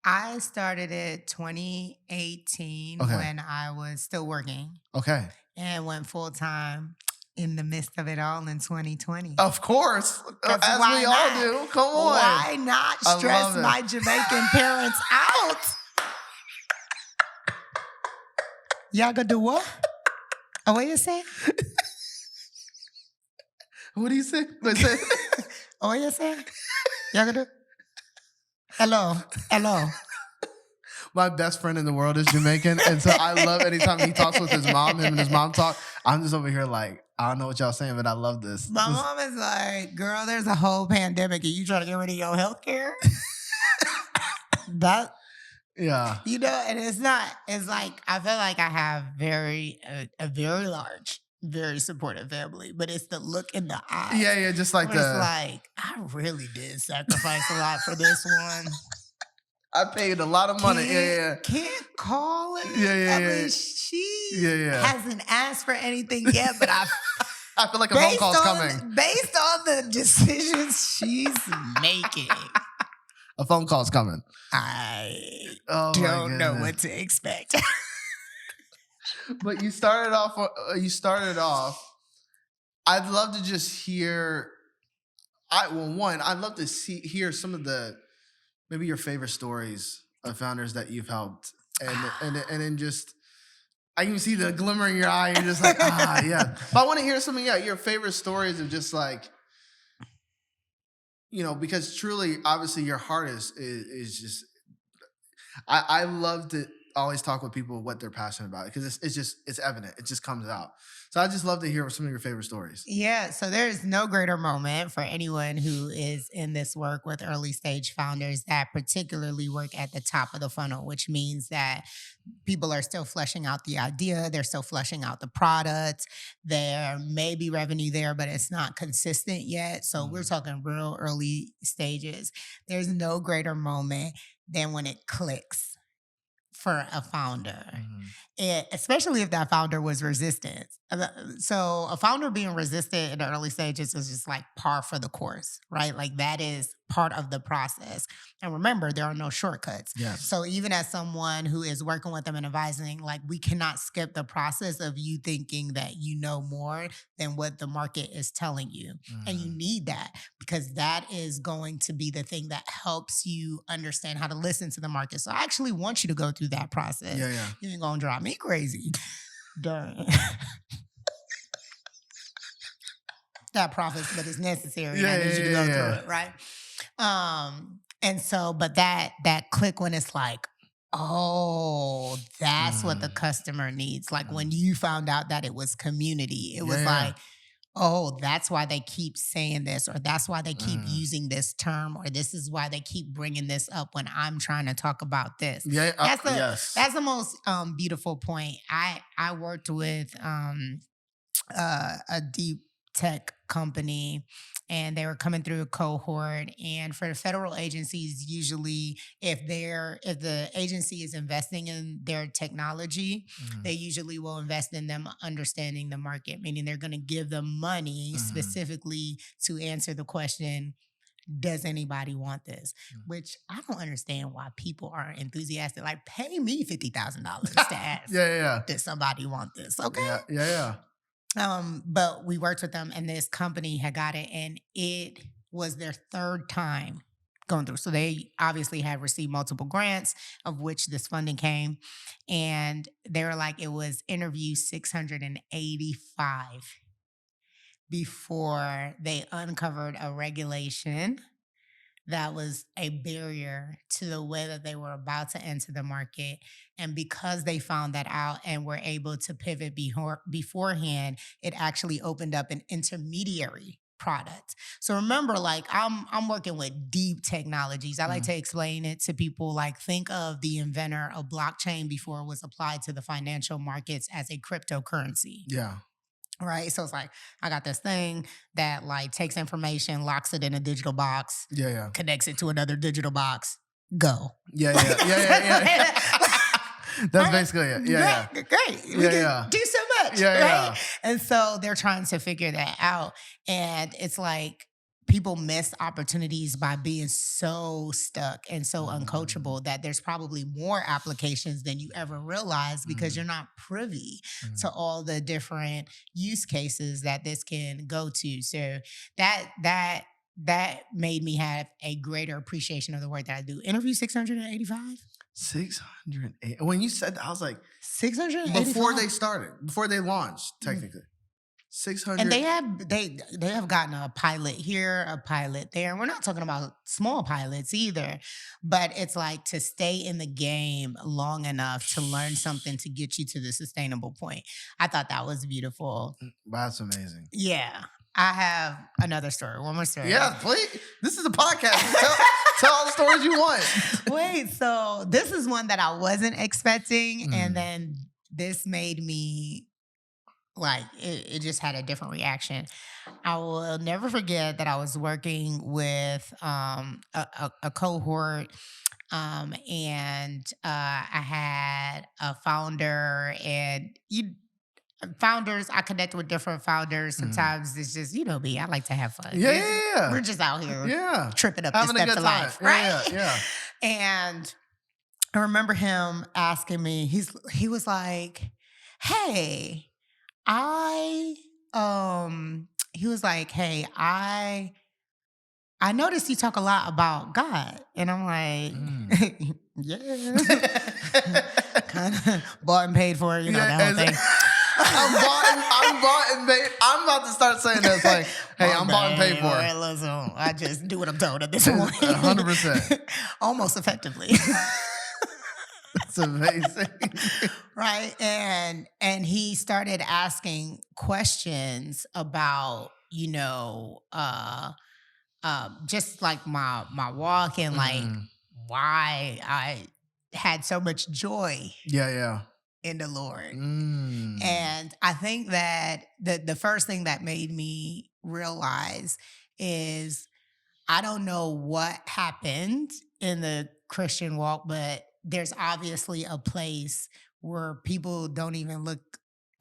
I started it 2018 when I was still working. Okay. And went full time in the midst of it all in 2020. Of course. As we all do. Come on. Why not stress my Jamaican parents out? Y'all gonna do what? Oh, what you say? What do you say? Oh, what you say? Y'all gonna do? Hello. My best friend in the world is Jamaican, and so I love anytime he talks with his mom, him and his mom talk. I'm just over here like, I don't know what y'all saying, but I love this. My mom is like, girl, there's a whole pandemic and you trying to get rid of your health care? Yeah. And it's like, I feel like I have a very large, very supportive family, but it's the look in the eye. Yeah, just like it's like, I really did sacrifice a lot for this one. I paid a lot of money. Can't call it. Yeah. I mean, she hasn't asked for anything yet, but I feel like a phone call's coming. Based on the decisions she's making. A phone call's coming. I don't know what to expect. But you started off. I'd love to just hear. I'd love to hear some of the maybe your favorite stories of founders that you've helped, and then just I can see the glimmer in your eye. And you're just like, yeah. But I want to hear some of your favorite stories of just like, because truly, obviously, your heart is just. I love to always talk with people what they're passionate about because it's evident. It just comes out. So I just love to hear some of your favorite stories. Yeah. So there's no greater moment for anyone who is in this work with early stage founders that particularly work at the top of the funnel, which means that people are still fleshing out the idea. They're still fleshing out the product. There may be revenue there, but it's not consistent yet. So we're talking real early stages. There's no greater moment than when it clicks for a founder, especially if that founder was resistant. So a founder being resistant in the early stages is just like par for the course, right? Like that is part of the process. And remember, there are no shortcuts. Yes. So even as someone who is working with them and advising, like we cannot skip the process of you thinking that you know more than what the market is telling you. And you need that because that is going to be the thing that helps you understand how to listen to the market. So I actually want you to go through that process. Yeah. You ain't gonna drive me crazy. Darn. That process, but it's necessary. I need you to go through it, right? And so, but that click when it's like, oh, that's what the customer needs. Like when you found out that it was community, it was like, oh, that's why they keep saying this, or that's why they keep using this term, or this is why they keep bringing this up when I'm trying to talk about this. Yeah, that's the most beautiful point. I worked with a deep tech company, and they were coming through a cohort. And for the federal agencies, usually if the agency is investing in their technology, they usually will invest in them understanding the market, meaning they're going to give them money specifically to answer the question, does anybody want this? Which I don't understand why people aren't enthusiastic. Like, pay me $50,000 to ask, does somebody want this? Okay. Yeah. But we worked with them, and this company had got it, and it was their third time going through. So they obviously had received multiple grants, of which this funding came. And they were like, it was interview 685 before they uncovered a regulation that was a barrier to the way that they were about to enter the market. And because they found that out and were able to pivot beforehand, it actually opened up an intermediary product. So remember, like, I'm working with deep technologies. I like to explain it to people, like, think of the inventor of blockchain before it was applied to the financial markets as a cryptocurrency. Yeah. Right. So it's like, I got this thing that, like, takes information, locks it in a digital box, connects it to another digital box, go. Yeah. That's basically it. Yeah. Great. We can do so much. Right. And so they're trying to figure that out. And it's like, people miss opportunities by being so stuck and so uncoachable that there's probably more applications than you ever realize because you're not privy to all the different use cases that this can go to. So that made me have a greater appreciation of the work that I do. Interview 685? 608. When you said that, I was like, 685? Before they launched, technically. 600. And they have gotten a pilot here, a pilot there. And we're not talking about small pilots either, but it's like to stay in the game long enough to learn something to get you to the sustainable point. I thought that was beautiful. That's amazing. Yeah. I have another story. One more story. Yeah, please. This is a podcast. Tell all the stories you want. Wait, so this is one that I wasn't expecting. And then this made me, like, it just had a different reaction. I will never forget that I was working with a cohort, and I had a founder, and founders, I connect with different founders. Sometimes it's just, you know me, I like to have fun. Yeah. We're just out here tripping up the having steps of life, right? Yeah. And I remember him asking me, he was like, hey, I noticed you talk a lot about God. And I'm like, yeah. Kind of bought and paid for it, that whole thing. I'm bought and paid. I'm about to start saying this, like, hey, I'm bought and paid for it. Listen, I just do what I'm told at this point. 100%. Almost effectively. That's amazing. Right. And he started asking questions about, just like my walk and like why I had so much joy. Yeah. In the Lord. And I think that the first thing that made me realize is I don't know what happened in the Christian walk, but there's obviously a place where people don't even look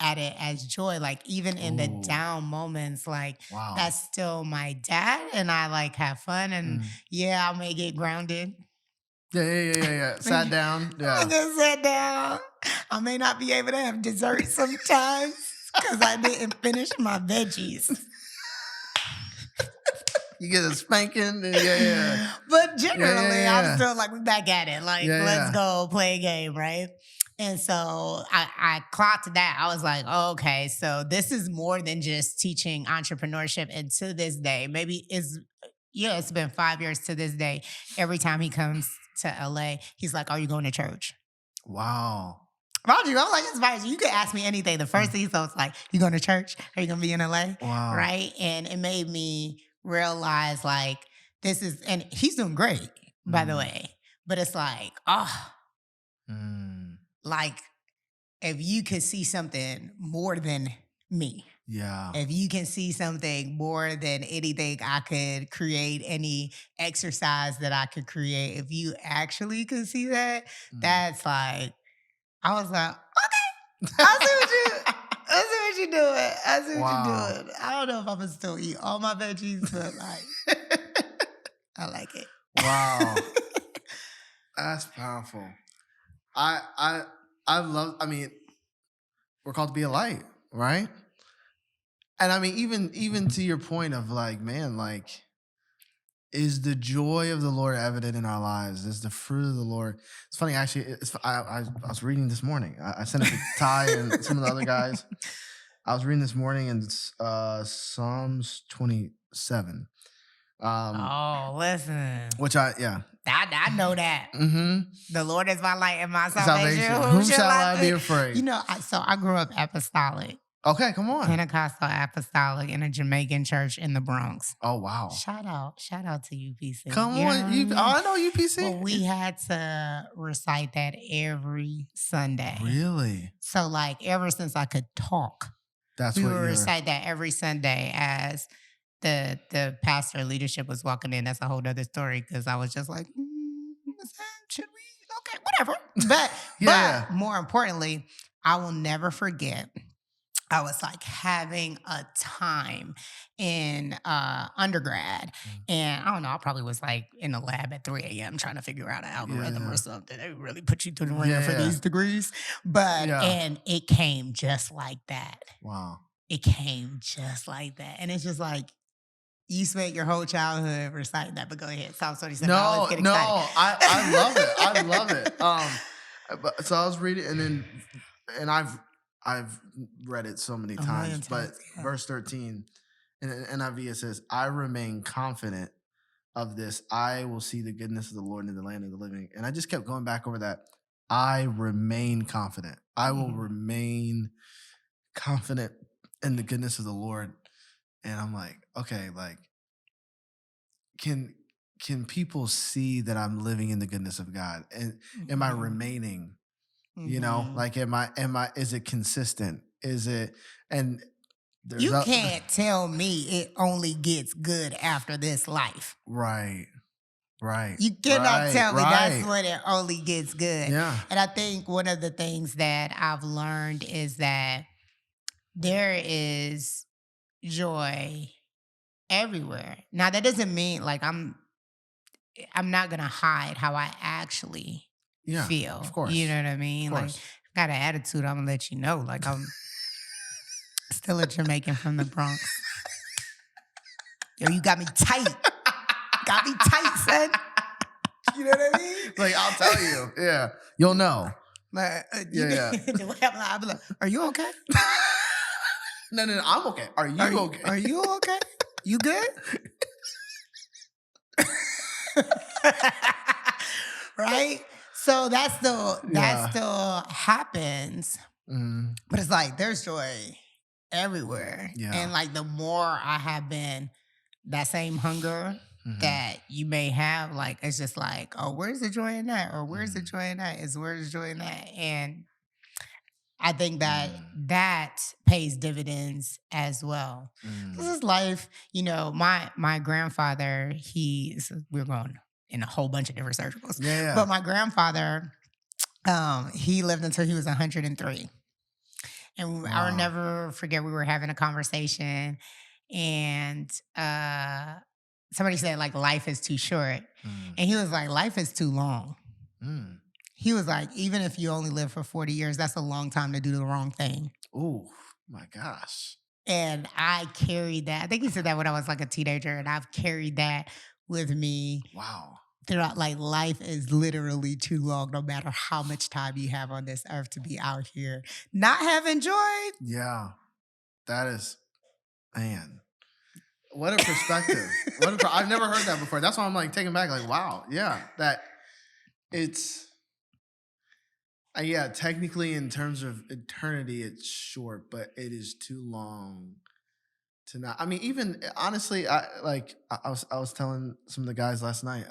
at it as joy. Like, even in the down moments, like, that's still my dad, and I like have fun, and I may get grounded. Yeah. Sat down. Yeah. I just sat down. I may not be able to have dessert sometimes because I didn't finish my veggies. You get a spanking. Yeah. But generally, I'm still like, we back at it. Like, let's go play a game, right? And so I clocked that. I was like, oh, okay, so this is more than just teaching entrepreneurship. And to this day, it's been 5 years to this day. Every time he comes to LA, he's like, are you going to church? Wow. Roger, I'm like, it's fine. You could ask me anything. The first thing he thought was like, you going to church? Are you going to be in LA? Wow. Right? And it made me realize, like, this is, and he's doing great, by the way. But it's like, like, if you could see something more than me. Yeah. If you can see something more than anything I could create, any exercise that I could create, if you actually could see that, that's like, I was like, okay, I see what you're doing. I don't know if I'm gonna still eat all my veggies, but like, I like it. Wow. That's powerful. I love, I mean, we're called to be a light, right? And I mean, even to your point of like, man, like, is the joy of the Lord evident in our lives? Is the fruit of the Lord? It's funny, actually. I was reading this morning. I sent it to Ty and some of the other guys. I was reading this morning in Psalms 27. Listen. Which I know that. Mm-hmm. The Lord is my light and my salvation. Whom shall I be afraid? You know, I grew up apostolic. Okay, come on. Pentecostal apostolic in a Jamaican church in the Bronx. Oh, wow. Shout out to UPC. Come on. I know UPC. Well, we had to recite that every Sunday. Really? So like ever since I could talk, we would recite that every Sunday as the pastor leadership was walking in. That's a whole other story because I was just like, should we? Okay, whatever. But more importantly, I will never forget. I was like having a time in undergrad. And I don't know, I probably was like in the lab at 3 a.m. trying to figure out an algorithm or something. They really put you through the ringer for these degrees. But, and it came just like that. Wow. It came just like that. And it's just like, you spent your whole childhood reciting that, but go ahead. Psalm 27. No, I love it. I love it. So I was reading and I've read it so many times, but verse 13 in NIV it says, I remain confident of this. I will see the goodness of the Lord in the land of the living. And I just kept going back over that. I remain confident. I will remain confident in the goodness of the Lord. And I'm like, okay, like, can people see that I'm living in the goodness of God? And am I remaining? You know, like, is it consistent? Is it, and you can't tell me it only gets good after this life. Right. You cannot tell me that's when it only gets good. Yeah. And I think one of the things that I've learned is that there is joy everywhere. Now, that doesn't mean like I'm not going to hide how I actually feel. Of course. You know what I mean? Like, I got an attitude, I'm gonna let you know. Like, I'm still a Jamaican from the Bronx. Yo, you got me tight. Got me tight, son. You know what I mean? Like, I'll tell you. Yeah. You'll know. Like, I'll be like, are you okay? No, I'm okay. Are you okay? Are you okay? You good? Right? So that still happens. But it's like there's joy everywhere. Yeah. And like the more I have been that same hunger that you may have, like it's just like, oh, where's the joy in that? Or where's the joy in that? Where's the joy in that? And I think that pays dividends as well. This is life. You know, my grandfather, we're going in a whole bunch of different circles. Yeah. But my grandfather, he lived until he was 103. And I'll never forget, we were having a conversation and somebody said, like, life is too short. And he was like, life is too long. He was like, even if you only live for 40 years, that's a long time to do the wrong thing. Oh, my gosh. And I carried that. I think he said that when I was like a teenager, and I've carried that with me. Wow. Throughout, like, life is literally too long, no matter how much time you have on this earth to be out here not having joy. Yeah. That is, man, what a perspective. I've never heard that before. That's why I'm like taken back, like, wow. Yeah. That it's, technically in terms of eternity, it's short, but it is too long to not. I mean, even honestly, I was telling some of the guys last night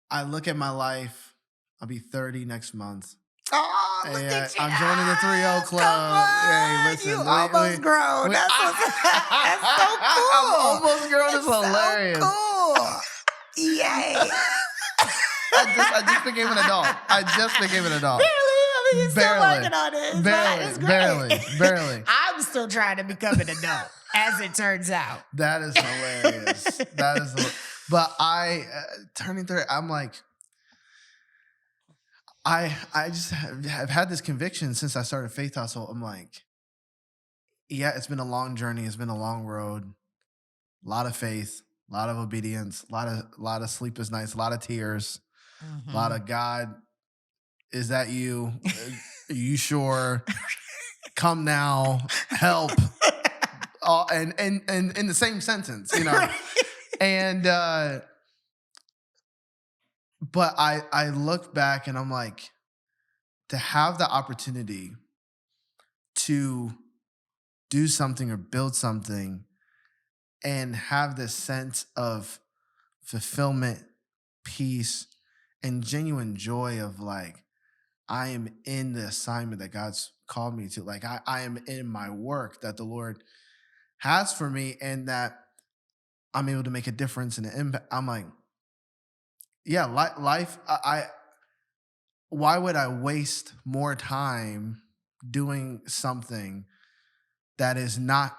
I look at my life. I'll be 30 next month. Oh, look at you. I'm joining the 3-0 club. Hey, listen, you almost grown. That's so cool. I'm almost grown. It's hilarious. So cool. Yay. I just became an adult. Barely. I mean, you're still working on it. It's great. Barely. I'm still trying to become an adult. as it turns out. That is hilarious. But turning 30, I'm like, I just have had this conviction since I started Faith Hustle. I'm like, yeah, it's been a long journey. It's been a long road. A lot of faith, a lot of obedience, a lot of sleepless nights, a lot of tears, a lot of God, is that you? Are you sure? Come now, help. And in the same sentence, you know. Right. And but I look back and I'm like, to have the opportunity to do something or build something and have this sense of fulfillment, peace, and genuine joy of like, I am in the assignment that God's called me to. Like I am in my work that the Lord has for me, and that I'm able to make a difference and an impact. I'm like, yeah, life, why would I waste more time doing something that is not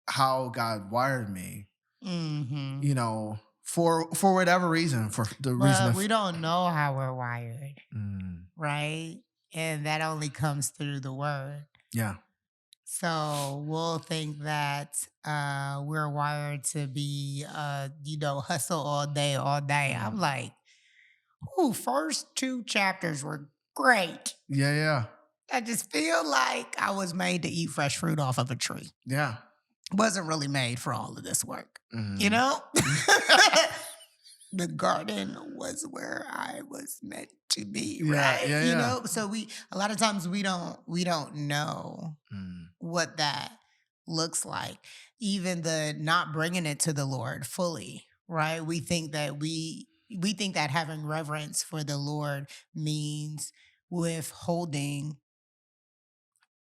how God wired me? Mm-hmm. You know, for whatever reason, for the reason. We don't know how we're wired, right? And that only comes through the word. Yeah. So we'll think that we're wired to be, hustle all day, all day. I'm like, first 2 chapters were great. Yeah. I just feel like I was made to eat fresh fruit off of a tree. Yeah. Wasn't really made for all of this work, you know? The garden was where I was meant to be, right? Yeah. You know, so a lot of times we don't know what that looks like. Even the not bringing it to the Lord fully, right? We think that having reverence for the Lord means withholding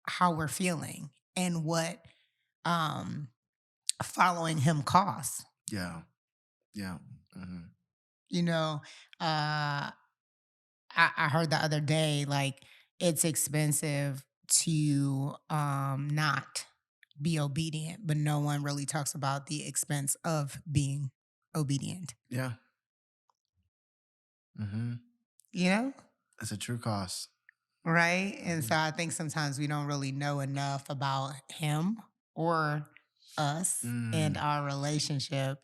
how we're feeling and what following him costs. Yeah. Mm-hmm. You know, I heard the other day, like, it's expensive to not be obedient, but no one really talks about the expense of being obedient. Yeah. Mm-hmm. You know? It's a true cost. Right? And so I think sometimes we don't really know enough about him or us and our relationship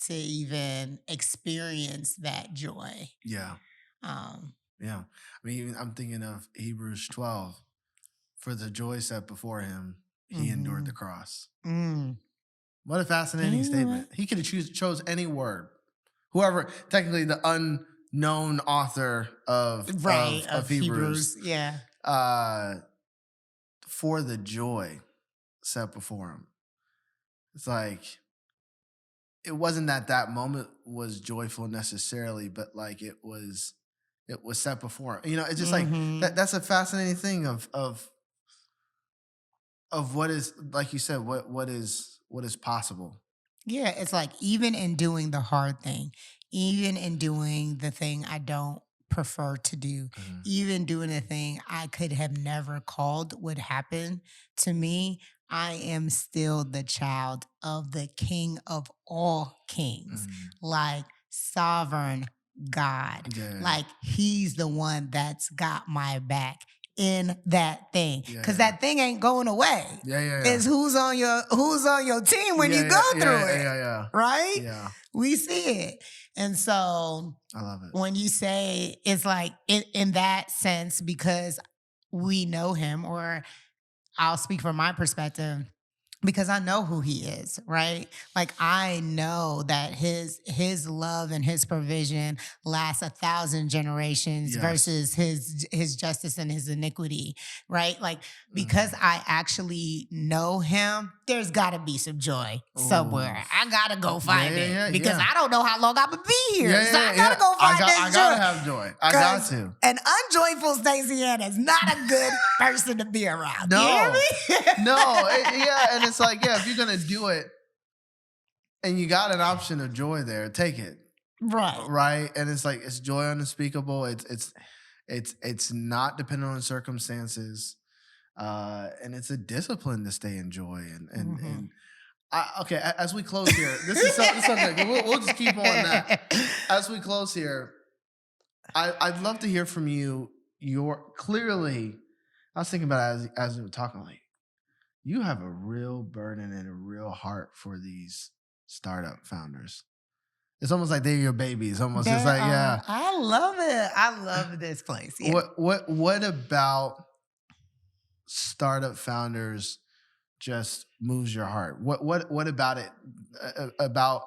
to even experience that joy. Yeah. Yeah. I mean, I'm thinking of Hebrews 12. For the joy set before him, he endured the cross. What a fascinating statement. He could have chose any word. Whoever, technically the unknown author of Hebrews. Yeah. For the joy set before him. It's like, it wasn't that moment was joyful necessarily, but like it was set before him. You know, it's just like that's a fascinating thing of what is, like you said, what is possible. Yeah, it's like, even in doing the hard thing, even in doing the thing I don't prefer to do, even doing the thing I could have never called would happen to me, I am still the child of the King of all kings, like sovereign God. Yeah. Like, he's the one that's got my back in that thing, because that thing ain't going away. It's who's on your team when you go through it. Right? Yeah, we see it. And so I love it when you say it's like in that sense, because we know him, or I'll speak from my perspective, because I know who he is, right? Like, I know that his love and his provision lasts 1,000 generations versus his justice and his iniquity, right? Like, because I actually know him, there's got to be some joy somewhere. I got to go find it, because I don't know how long I'm going to be here. So I got to go find this joy. I got to have joy. I got to. An unjoyful Stacyann is not a good person to be around. No. You hear me? No. And it's like, if you're going to do it and you got an option of joy there, take it. Right. And it's like, it's joy unspeakable. It's not dependent on circumstances. And it's a discipline to stay in joy. And Okay, as we close here, this is something. We'll just keep on that. As we close here, I'd love to hear from you. Clearly, I was thinking about it as we were talking, like, you have a real burden and a real heart for these startup founders. It's almost like they're your babies. Almost, it's like, yeah. I love it. I love this place. Yeah. What about startup founders just moves your heart? What about it, about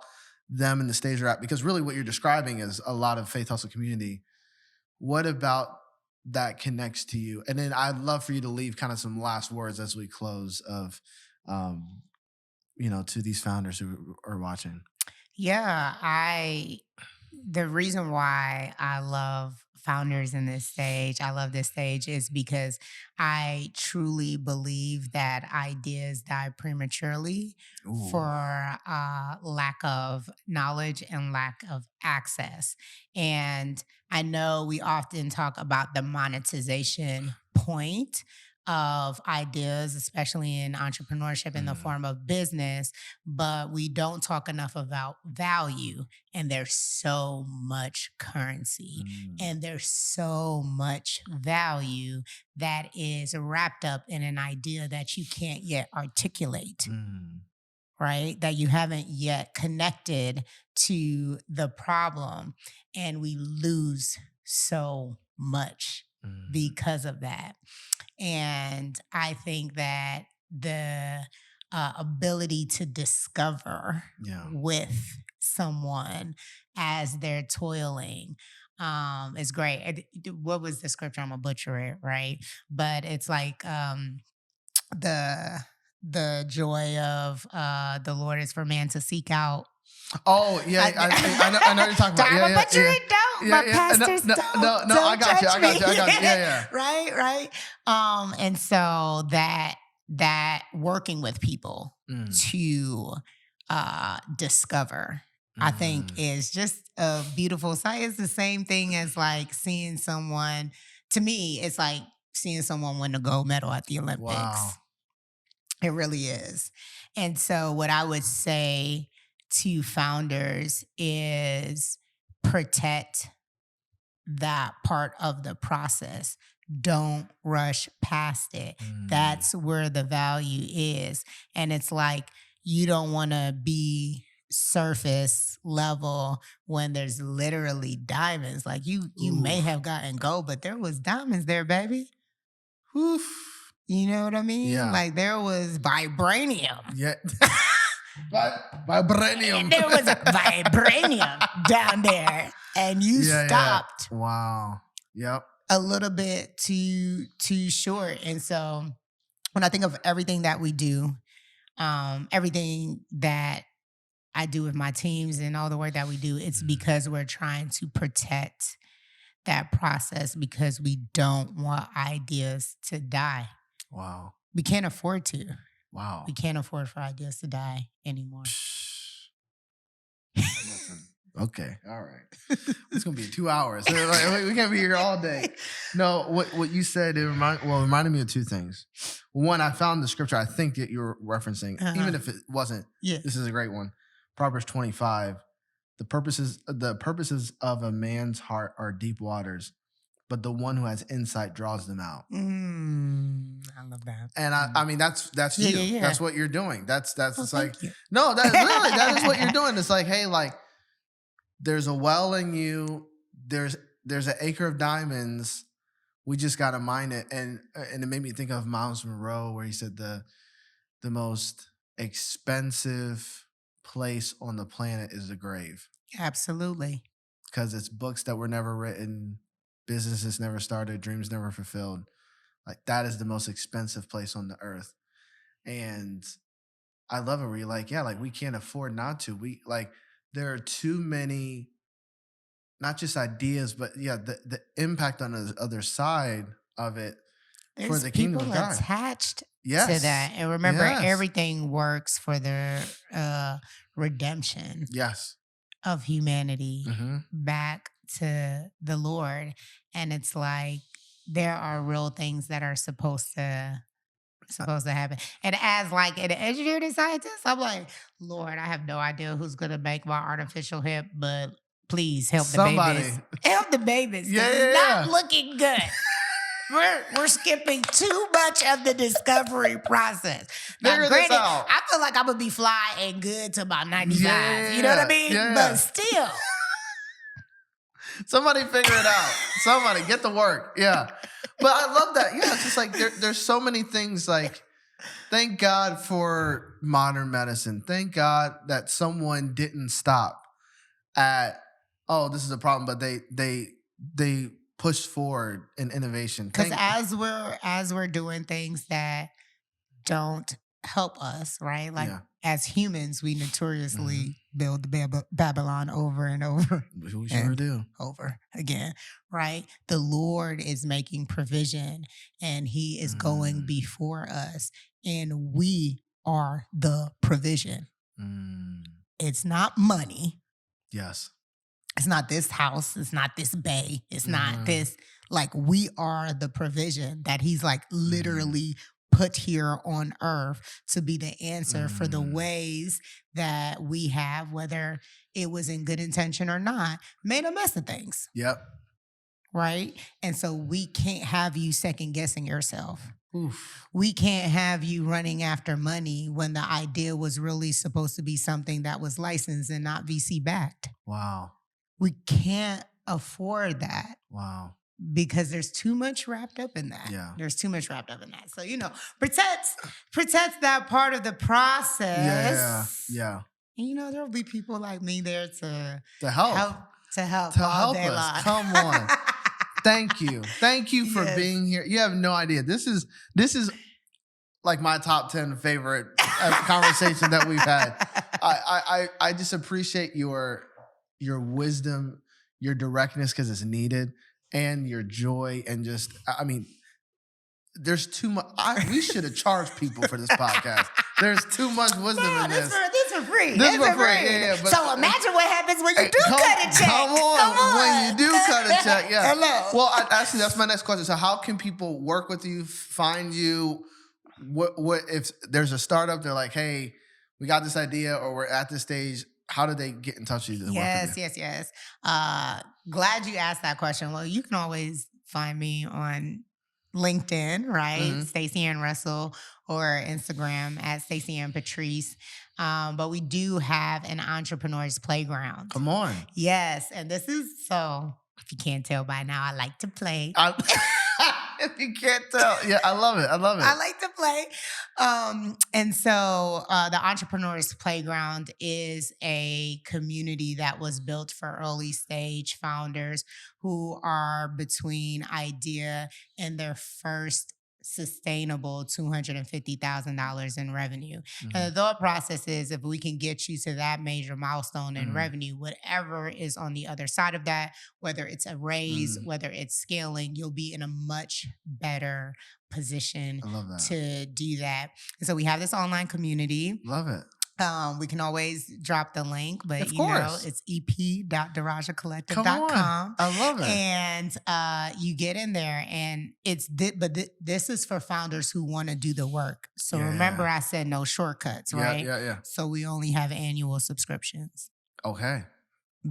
them and the stage they're at? Because really what you're describing is a lot of Faith Hustle community. What about that connects to you? And then I'd love for you to leave kind of some last words as we close of, to these founders who are watching. Yeah, the reason why I love founders in this stage, I love this stage, is because I truly believe that ideas die prematurely for lack of knowledge and lack of access. And I know we often talk about the monetization point of ideas, especially in entrepreneurship in the form of business, but we don't talk enough about value. And there's so much currency and there's so much value that is wrapped up in an idea that you can't yet articulate. Right? That you haven't yet connected to the problem. And we lose so much because of that. And I think that the ability to discover with someone as they're toiling is great. What was the scripture? I'm going to butcher it, right? But it's like the joy of the Lord is for man to seek out. Oh, yeah. I know what you're talking about. Yeah, but you don't. My pastors don't. No, I got you. Yeah. Right. And so that working with people to discover, I think, is just a beautiful sight. It's the same thing as like seeing someone. To me, it's like seeing someone win a gold medal at the Olympics. Wow. It really is. And so what I would say to founders is protect that part of the process. Don't rush past it. That's where the value is. And it's like, you don't want to be surface level when there's literally diamonds. Like you may have gotten gold, but there was diamonds there, baby. Oof. You know what I mean? Yeah. Like there was vibranium. Yeah. Vibranium. There was vibranium down there. And you stopped. Yeah. Wow. Yep. A little bit too short. And so when I think of everything that we do, everything that I do with my teams and all the work that we do, it's because we're trying to protect that process, because we don't want ideas to die. Wow. We can't afford to. Wow. We can't afford for ideas to die anymore. Okay. All right. It's going to be 2 hours. We can't be here all day. No, what you said, it reminded me of two things. One, I found the scripture I think that you're referencing, even if it wasn't. Yeah. This is a great one. Proverbs 25. The purposes of a man's heart are deep waters, but the one who has insight draws them out. I love that. And I mean, that's you. Yeah. That's what you're doing. That's it's like, you. No, that is what you're doing. It's like, hey, like, there's a well in you. There's an acre of diamonds. We just got to mine it. And it made me think of Miles Monroe, where he said the most expensive place on the planet is the grave. Absolutely. Because it's books that were never written, businesses never started, dreams never fulfilled. Like, that is the most expensive place on the earth. And I love it where you're like, yeah, like, we can't afford not to. There are too many, not just ideas, but the impact on the other side of it. There's for the kingdom of God. People attached to that. And remember, everything works for the redemption of humanity back to the Lord. And it's like, there are real things that are supposed to supposed to happen. And as like an engineering scientist, I'm like, Lord, I have no idea who's gonna make my artificial hip, but please help the babies. Help the babies. It's not looking good. We're skipping too much of the discovery process. Now, granted, I feel like I'm gonna be fly and good to about 95. You know what I mean? Yeah. But still. Somebody figure it out. Somebody get to work. Yeah. But I love that. Yeah, it's just like there's so many things like, thank God for modern medicine. Thank God that someone didn't stop at, oh, this is a problem, but they pushed forward in innovation. Because as we're doing things that don't help us, right? Like as humans, we notoriously build Babylon over and over. We sure do. Over again, right? The Lord is making provision and he is going before us and we are the provision. It's not money. Yes. It's not this house. It's not this bay. It's not this. Like, we are the provision that he's like literally put here on earth to be the answer for the ways that we have, whether it was in good intention or not, made a mess of things. Yep. Right? And so we can't have you second guessing yourself. Oof. We can't have you running after money when the idea was really supposed to be something that was licensed and not VC backed. Wow. We can't afford that. Wow. Because there's too much wrapped up in that. Yeah. There's too much wrapped up in that. So, protect that part of the process. Yeah. And, there'll be people like me there to help. To help day us. Long. Come on. Thank you for being here. You have no idea. This is like my top 10 favorite conversation that we've had. I just appreciate your wisdom, your directness, because it's needed, and your joy, and just, I mean, there's too much. We should have charged people for this podcast. There's too much wisdom in this. This for free. This for free. Yeah, but, so imagine what happens when you do cut a check. Come on. When you do cut a check. Yeah. Hello. Well, actually, that's my next question. So how can people work with you, find you? What if there's a startup, they're like, hey, we got this idea or we're at this stage. How do they get in touch with you? Yes. Glad you asked that question. Well, you can always find me on LinkedIn, right? StaceyAnn Russell, or Instagram at Stacyann Patrice. But we do have an Entrepreneur's Playground. Come on. Yes. And this is, so if you can't tell by now, I like to play. If you can't tell. Yeah, I love it. I like to play. And so the Entrepreneur's Playground is a community that was built for early stage founders who are between idea and their first sustainable $250,000 in revenue. And the thought process is, if we can get you to that major milestone in revenue, whatever is on the other side of that, whether it's a raise, whether it's scaling, you'll be in a much better position to do that. And so we have this online community. Love it. We can always drop the link, but of course. It's ep.darajacollective.com. Come on. I love it. And you get in there, and this is for founders who want to do the work. So remember, I said no shortcuts, right? Yeah. So we only have annual subscriptions. Okay.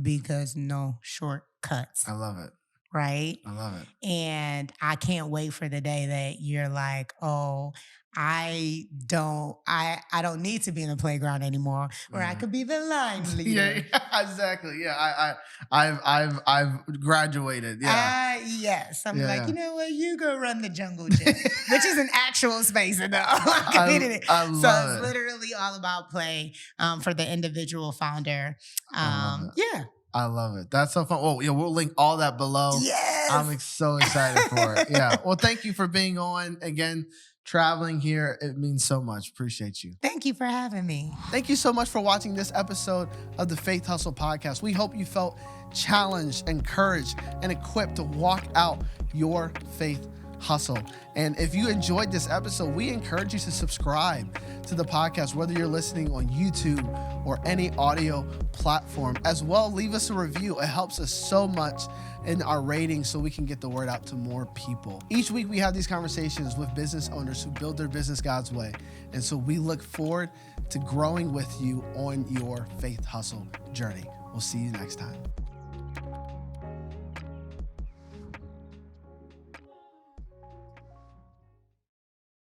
Because no shortcuts. I love it. Right? I love it. And I can't wait for the day that you're like, oh, I don't need to be in the playground anymore, or I could be the line leader. Yeah, exactly. Yeah, I've graduated. Yeah. Yes. I'm like, you know what? You go run the jungle gym, which is an actual space in the community. I love so it's literally all about play for the individual founder. Yeah. I love it. That's so fun. Oh, yeah, we'll link all that below. Yes. I'm so excited for it. Yeah. Well, thank you for being on again. Traveling here, it means so much. Appreciate you. Thank you for having me. Thank you so much for watching this episode of the Faith Hustle Podcast. We hope you felt challenged, encouraged, and equipped to walk out your faith hustle. And if you enjoyed this episode, we encourage you to subscribe to the podcast, whether you're listening on YouTube or any audio platform. As well, leave us a review. It helps us so much in our ratings so we can get the word out to more people. Each week we have these conversations with business owners who build their business God's way. And so we look forward to growing with you on your faith hustle journey. We'll see you next time.